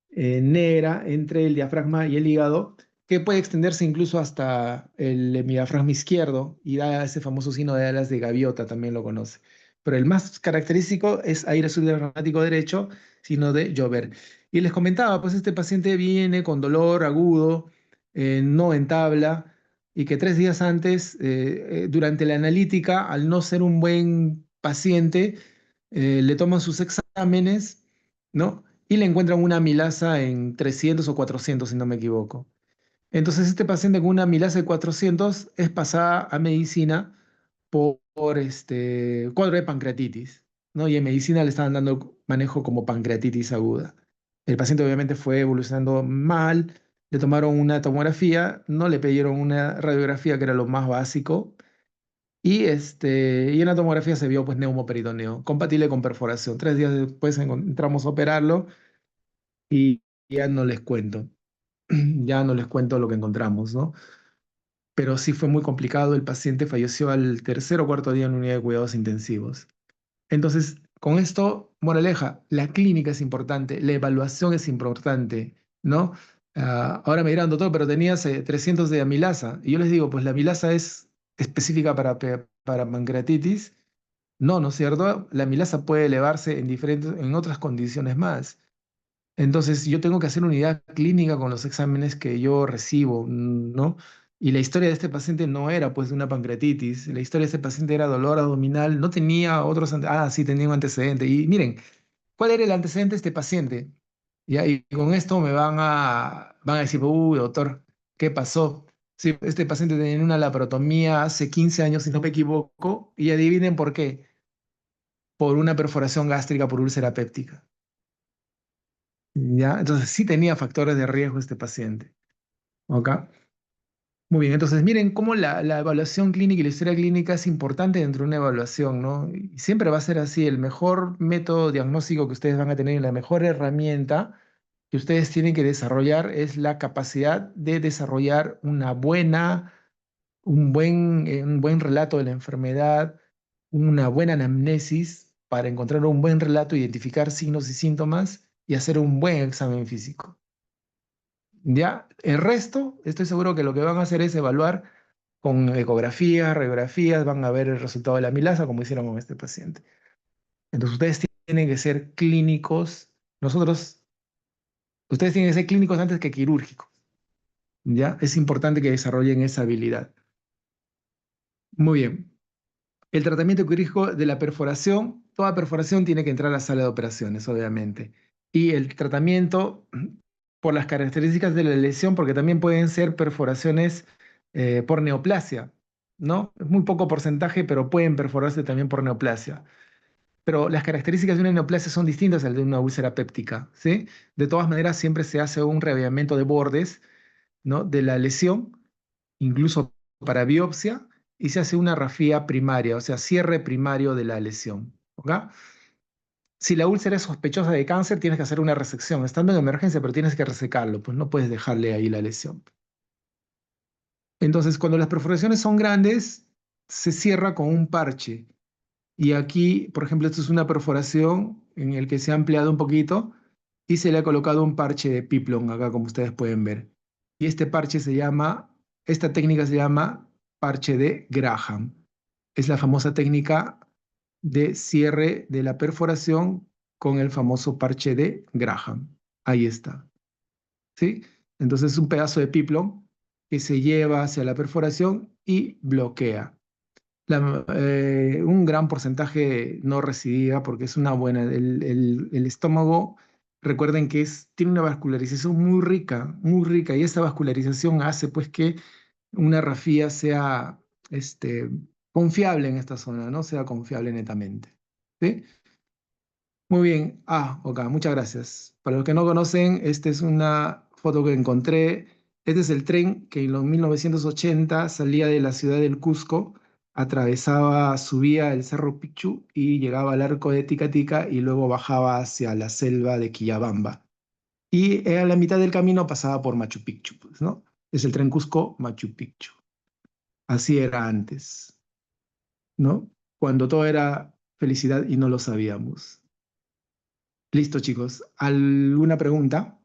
negra entre el diafragma y el hígado que puede extenderse incluso hasta el hemidiafragma izquierdo y da ese famoso signo de alas de gaviota, también lo conoce. Pero el más característico es aire subdiafragmático derecho, signo de llover. Y les comentaba, pues este paciente viene con dolor agudo, no en tabla, y que 3 días antes, durante la analítica, al no ser un buen paciente, le toman sus exámenes, ¿no? Y le encuentran una amilasa en 300 o 400, si no me equivoco. Entonces, este paciente con una amilasa de 400 es pasada a medicina por este cuadro de pancreatitis, ¿no? Y en medicina le estaban dando manejo como pancreatitis aguda. El paciente obviamente fue evolucionando mal, le tomaron una tomografía, no le pidieron una radiografía, que era lo más básico, y en la tomografía se vio pues neumoperitoneo, compatible con perforación. 3 días después entramos a operarlo y ya no les cuento, ya no les cuento lo que encontramos, ¿no? Pero sí fue muy complicado, el paciente falleció al tercer o cuarto día en unidad de cuidados intensivos. Entonces, con esto, moraleja, la clínica es importante, la evaluación es importante, ¿no? Ahora me dirán, doctor, pero tenías 300 de amilasa. Y yo les digo, pues la amilasa es específica para pancreatitis. No, ¿no es cierto? La amilasa puede elevarse en otras condiciones más. Entonces, yo tengo que hacer unidad clínica con los exámenes que yo recibo, ¿no? Y la historia de este paciente no era pues de una pancreatitis, la historia de este paciente era dolor abdominal, no tenía sí tenía un antecedente. Y miren, ¿cuál era el antecedente de este paciente? ¿Ya? Y con esto van a decir, uy, doctor, ¿qué pasó? Sí, este paciente tenía una laparotomía hace 15 años, si no me equivoco, y adivinen por qué, por una perforación gástrica por úlcera péptica. ¿Ya? Entonces sí tenía factores de riesgo este paciente. ¿Ok? Muy bien, entonces miren cómo la evaluación clínica y la historia clínica es importante dentro de una evaluación, ¿no? Y siempre va a ser así, el mejor método diagnóstico que ustedes van a tener y la mejor herramienta que ustedes tienen que desarrollar es la capacidad de desarrollar una buena un buen relato de la enfermedad, una buena anamnesis para encontrar un buen relato, identificar signos y síntomas y hacer un buen examen físico. ¿Ya? El resto, estoy seguro que lo que van a hacer es evaluar con ecografías, radiografías, van a ver el resultado de la amilasa, como hicieron con este paciente. Entonces, ustedes tienen que ser clínicos. Ustedes tienen que ser clínicos antes que quirúrgicos. ¿Ya? Es importante que desarrollen esa habilidad. Muy bien. El tratamiento quirúrgico de la perforación, toda perforación tiene que entrar a la sala de operaciones, obviamente. Y el tratamiento, por las características de la lesión, porque también pueden ser perforaciones por neoplasia, ¿no? Es muy poco porcentaje, pero pueden perforarse también por neoplasia. Pero las características de una neoplasia son distintas a las de una úlcera péptica, ¿sí? De todas maneras, siempre se hace un reavivamiento de bordes, ¿no? De la lesión, incluso para biopsia, y se hace una rafía primaria, o sea, cierre primario de la lesión. ¿Ok? Si la úlcera es sospechosa de cáncer, tienes que hacer una resección, estando en emergencia, pero tienes que resecarlo, pues no puedes dejarle ahí la lesión. Entonces, cuando las perforaciones son grandes, se cierra con un parche. Y aquí, por ejemplo, esto es una perforación en el que se ha ampliado un poquito y se le ha colocado un parche de Piplon acá, como ustedes pueden ver. Y este parche esta técnica se llama parche de Graham. Es la famosa técnica de cierre de la perforación con el famoso parche de Graham. Ahí está. ¿Sí? Entonces es un pedazo de Piplon que se lleva hacia la perforación y bloquea. Un gran porcentaje no recidía porque es una buena. El estómago, recuerden que tiene una vascularización muy rica, y esa vascularización hace pues que una rafía sea confiable en esta zona, no sea confiable netamente. ¿Sí? Muy bien. Ok, muchas gracias. Para los que no conocen, esta es una foto que encontré. Este es el tren que en los 1980 salía de la ciudad del Cusco, subía el Cerro Pichu y llegaba al arco de Tica y luego bajaba hacia la selva de Quillabamba. Y a la mitad del camino pasaba por Machu Picchu, pues, ¿no? Es el tren Cusco-Machu Picchu. Así era antes, ¿no? Cuando todo era felicidad y no lo sabíamos. Listo, chicos. ¿Alguna pregunta?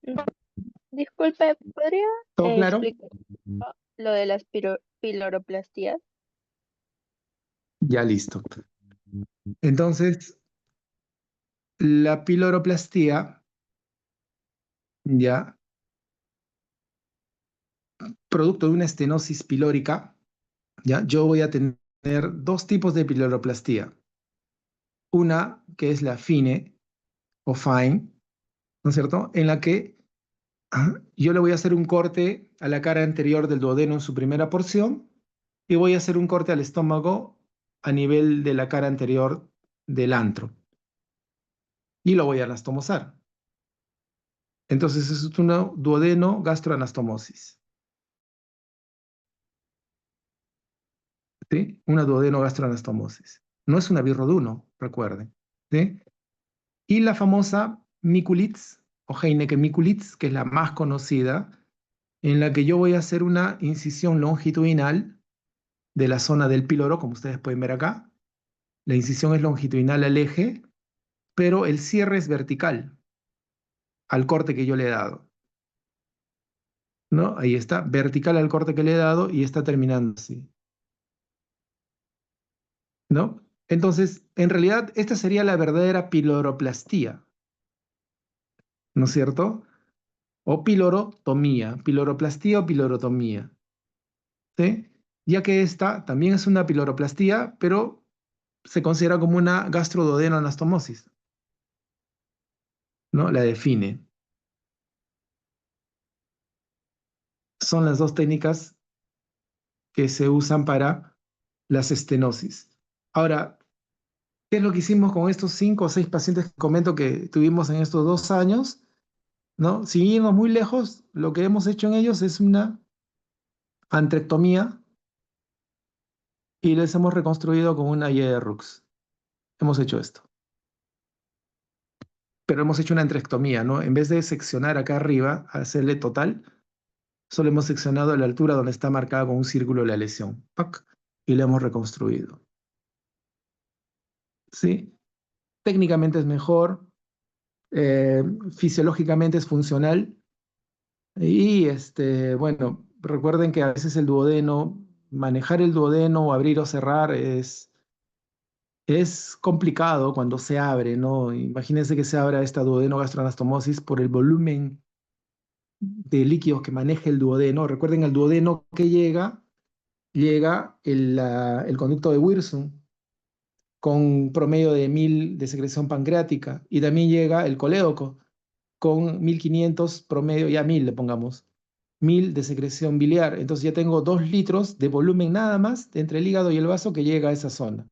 No, disculpe, ¿podría ¿Todo claro? explicar lo de las piloroplastías? Ya listo. Entonces, la piloroplastía, ya, producto de una estenosis pilórica, ya, yo voy a tener dos tipos de piloroplastía. Una que es la fine o fine, ¿no es cierto? En la que yo le voy a hacer un corte a la cara anterior del duodeno en su primera porción y voy a hacer un corte al estómago a nivel de la cara anterior del antro y lo voy a anastomosar. Entonces es una duodeno gastroanastomosis, ¿sí? Una duodeno gastroanastomosis. No es una birroduno, recuerden, ¿sí? Y la famosa miculitz o Heineken miculitz, que es la más conocida, en la que yo voy a hacer una incisión longitudinal de la zona del píloro, como ustedes pueden ver acá. La incisión es longitudinal al eje, pero el cierre es vertical al corte que yo le he dado, ¿no? Ahí está, vertical al corte que le he dado y está terminando así, ¿no? Entonces, en realidad, esta sería la verdadera piloroplastía, ¿no es cierto? O pilorotomía, piloroplastía o pilorotomía, ¿sí? Ya que esta también es una piloroplastía, pero se considera como una gastroduodenoanastomosis, ¿no? La define. Son las dos técnicas que se usan para las estenosis. Ahora, ¿qué es lo que hicimos con estos 5 o 6 pacientes que comento que tuvimos en estos 2 años? ¿no? Sin irnos muy lejos, lo que hemos hecho en ellos es una antrectomía y les hemos reconstruido con una Y de Rux. Hemos hecho esto. Pero hemos hecho una antrectomía, ¿no? En vez de seccionar acá arriba, hacerle total, solo hemos seccionado a la altura donde está marcada con un círculo la lesión. ¡Pac! Y la hemos reconstruido. ¿Sí? Técnicamente es mejor, eh, fisiológicamente es funcional. Y bueno, recuerden que a veces el duodeno, manejar el duodeno o abrir o cerrar es complicado cuando se abre, ¿no? Imagínense que se abra esta duodenogastroanastomosis por el volumen de líquidos que maneja el duodeno. Recuerden el duodeno que llega el conducto de Wirsung con promedio de 1000 de secreción pancreática y también llega el colédoco con 1500 promedio, ya 1000 le pongamos, 1000 de secreción biliar. Entonces ya tengo 2 litros de volumen nada más entre el hígado y el vaso que llega a esa zona.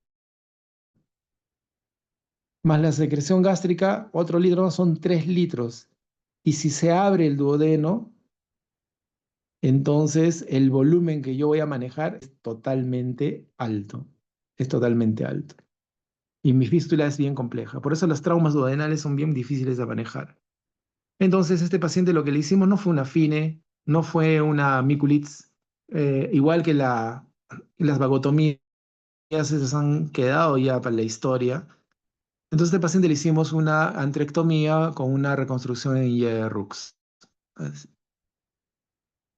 Más la secreción gástrica, otro litro más, son 3 litros. Y si se abre el duodeno, entonces el volumen que yo voy a manejar es totalmente alto. Es totalmente alto. Y mi fístula es bien compleja. Por eso los traumas duodenales son bien difíciles de manejar. Entonces, este paciente lo que le hicimos no fue una FINE, no fue una Miculitz, igual que las vagotomías, esas han quedado ya para la historia. Entonces, a este paciente le hicimos una antrectomía con una reconstrucción en Yerrux.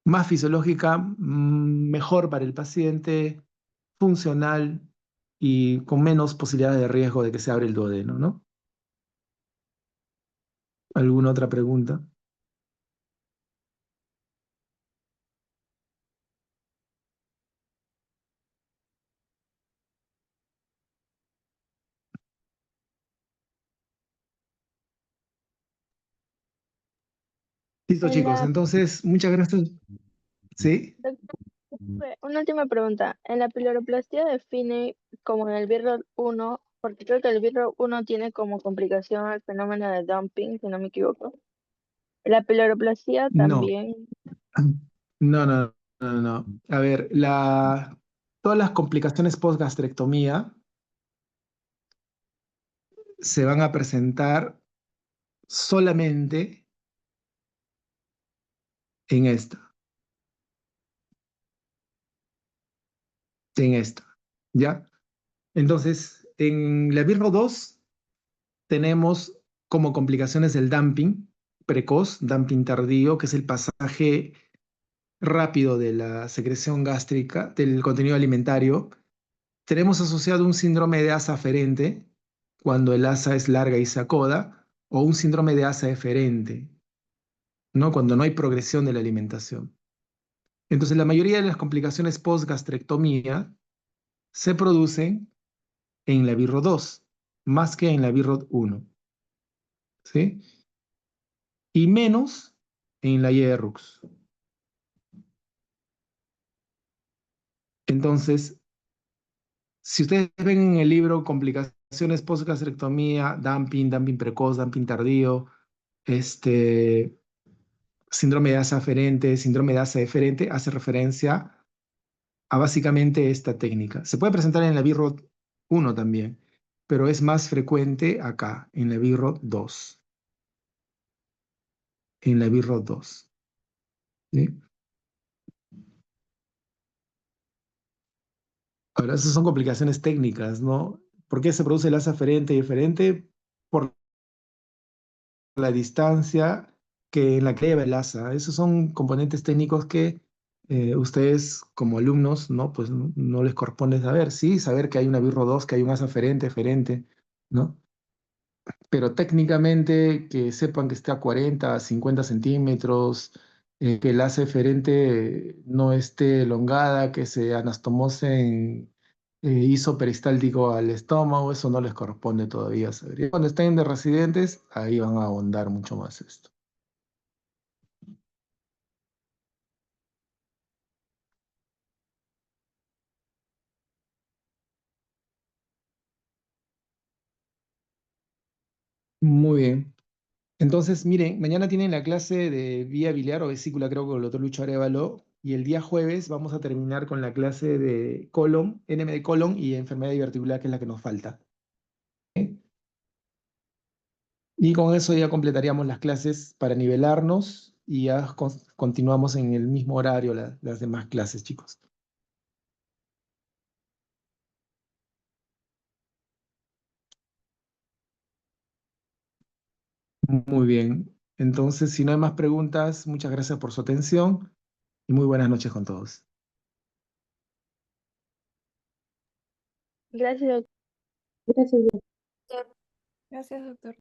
Más fisiológica, mejor para el paciente, funcional y con menos posibilidades de riesgo de que se abra el duodeno, ¿no? ¿Alguna otra pregunta? Listo, En chicos. la, Entonces, muchas gracias. ¿Sí? doctor, una última pregunta. ¿En la piloroplastia define como en el BIRROT 1, porque creo que el BIRROT 1 tiene como complicación el fenómeno de dumping, si no me equivoco? La piloroplastia No. también. No, no, no, no. A ver, todas las complicaciones post-gastrectomía se van a presentar solamente en esta, ¿ya? Entonces, en la Virgo 2 tenemos como complicaciones el dumping precoz, dumping tardío, que es el pasaje rápido de la secreción gástrica, del contenido alimentario. Tenemos asociado un síndrome de asa aferente, cuando el asa es larga y se acoda, o un síndrome de asa eferente, ¿no? Cuando no hay progresión de la alimentación. Entonces, la mayoría de las complicaciones post-gastrectomía se producen en la BIRRO 2, más que en la BIRRO 1, ¿sí? Y menos en la IERUX. Entonces, si ustedes ven en el libro complicaciones post-gastrectomía, dumping, dumping precoz, dumping tardío, este, síndrome de asa aferente, síndrome de asa deferente, hace referencia a básicamente esta técnica. Se puede presentar en la BIRROT 1 también, pero es más frecuente acá, en la BIRROT 2. En la BIRROT 2. ¿Sí? Ahora, esas son complicaciones técnicas, ¿no? ¿Por qué se produce el asa aferente y eferente? Por la distancia que en la que lleva el asa. Esos son componentes técnicos que ustedes como alumnos, ¿no? Pues no les corresponde saber. Sí, saber que hay una birro 2, que hay un asa aferente, eferente, ¿no? Pero técnicamente que sepan que esté a 40, 50 centímetros, que el asa eferente no esté elongada, que se anastomosen isoperistáltico al estómago, eso no les corresponde todavía saber. Y cuando estén de residentes, ahí van a ahondar mucho más esto. Muy bien. Entonces, miren, mañana tienen la clase de vía biliar o vesícula, creo, con el doctor Lucho Arevalo, y el día jueves vamos a terminar con la clase de colon, NM de colon y enfermedad diverticular, que es la que nos falta. ¿Ok? Y con eso ya completaríamos las clases para nivelarnos y ya continuamos en el mismo horario las demás clases, chicos. Muy bien. Entonces, si no hay más preguntas, muchas gracias por su atención y muy buenas noches con todos. Gracias, doctor. Gracias, doctor. Gracias, doctor.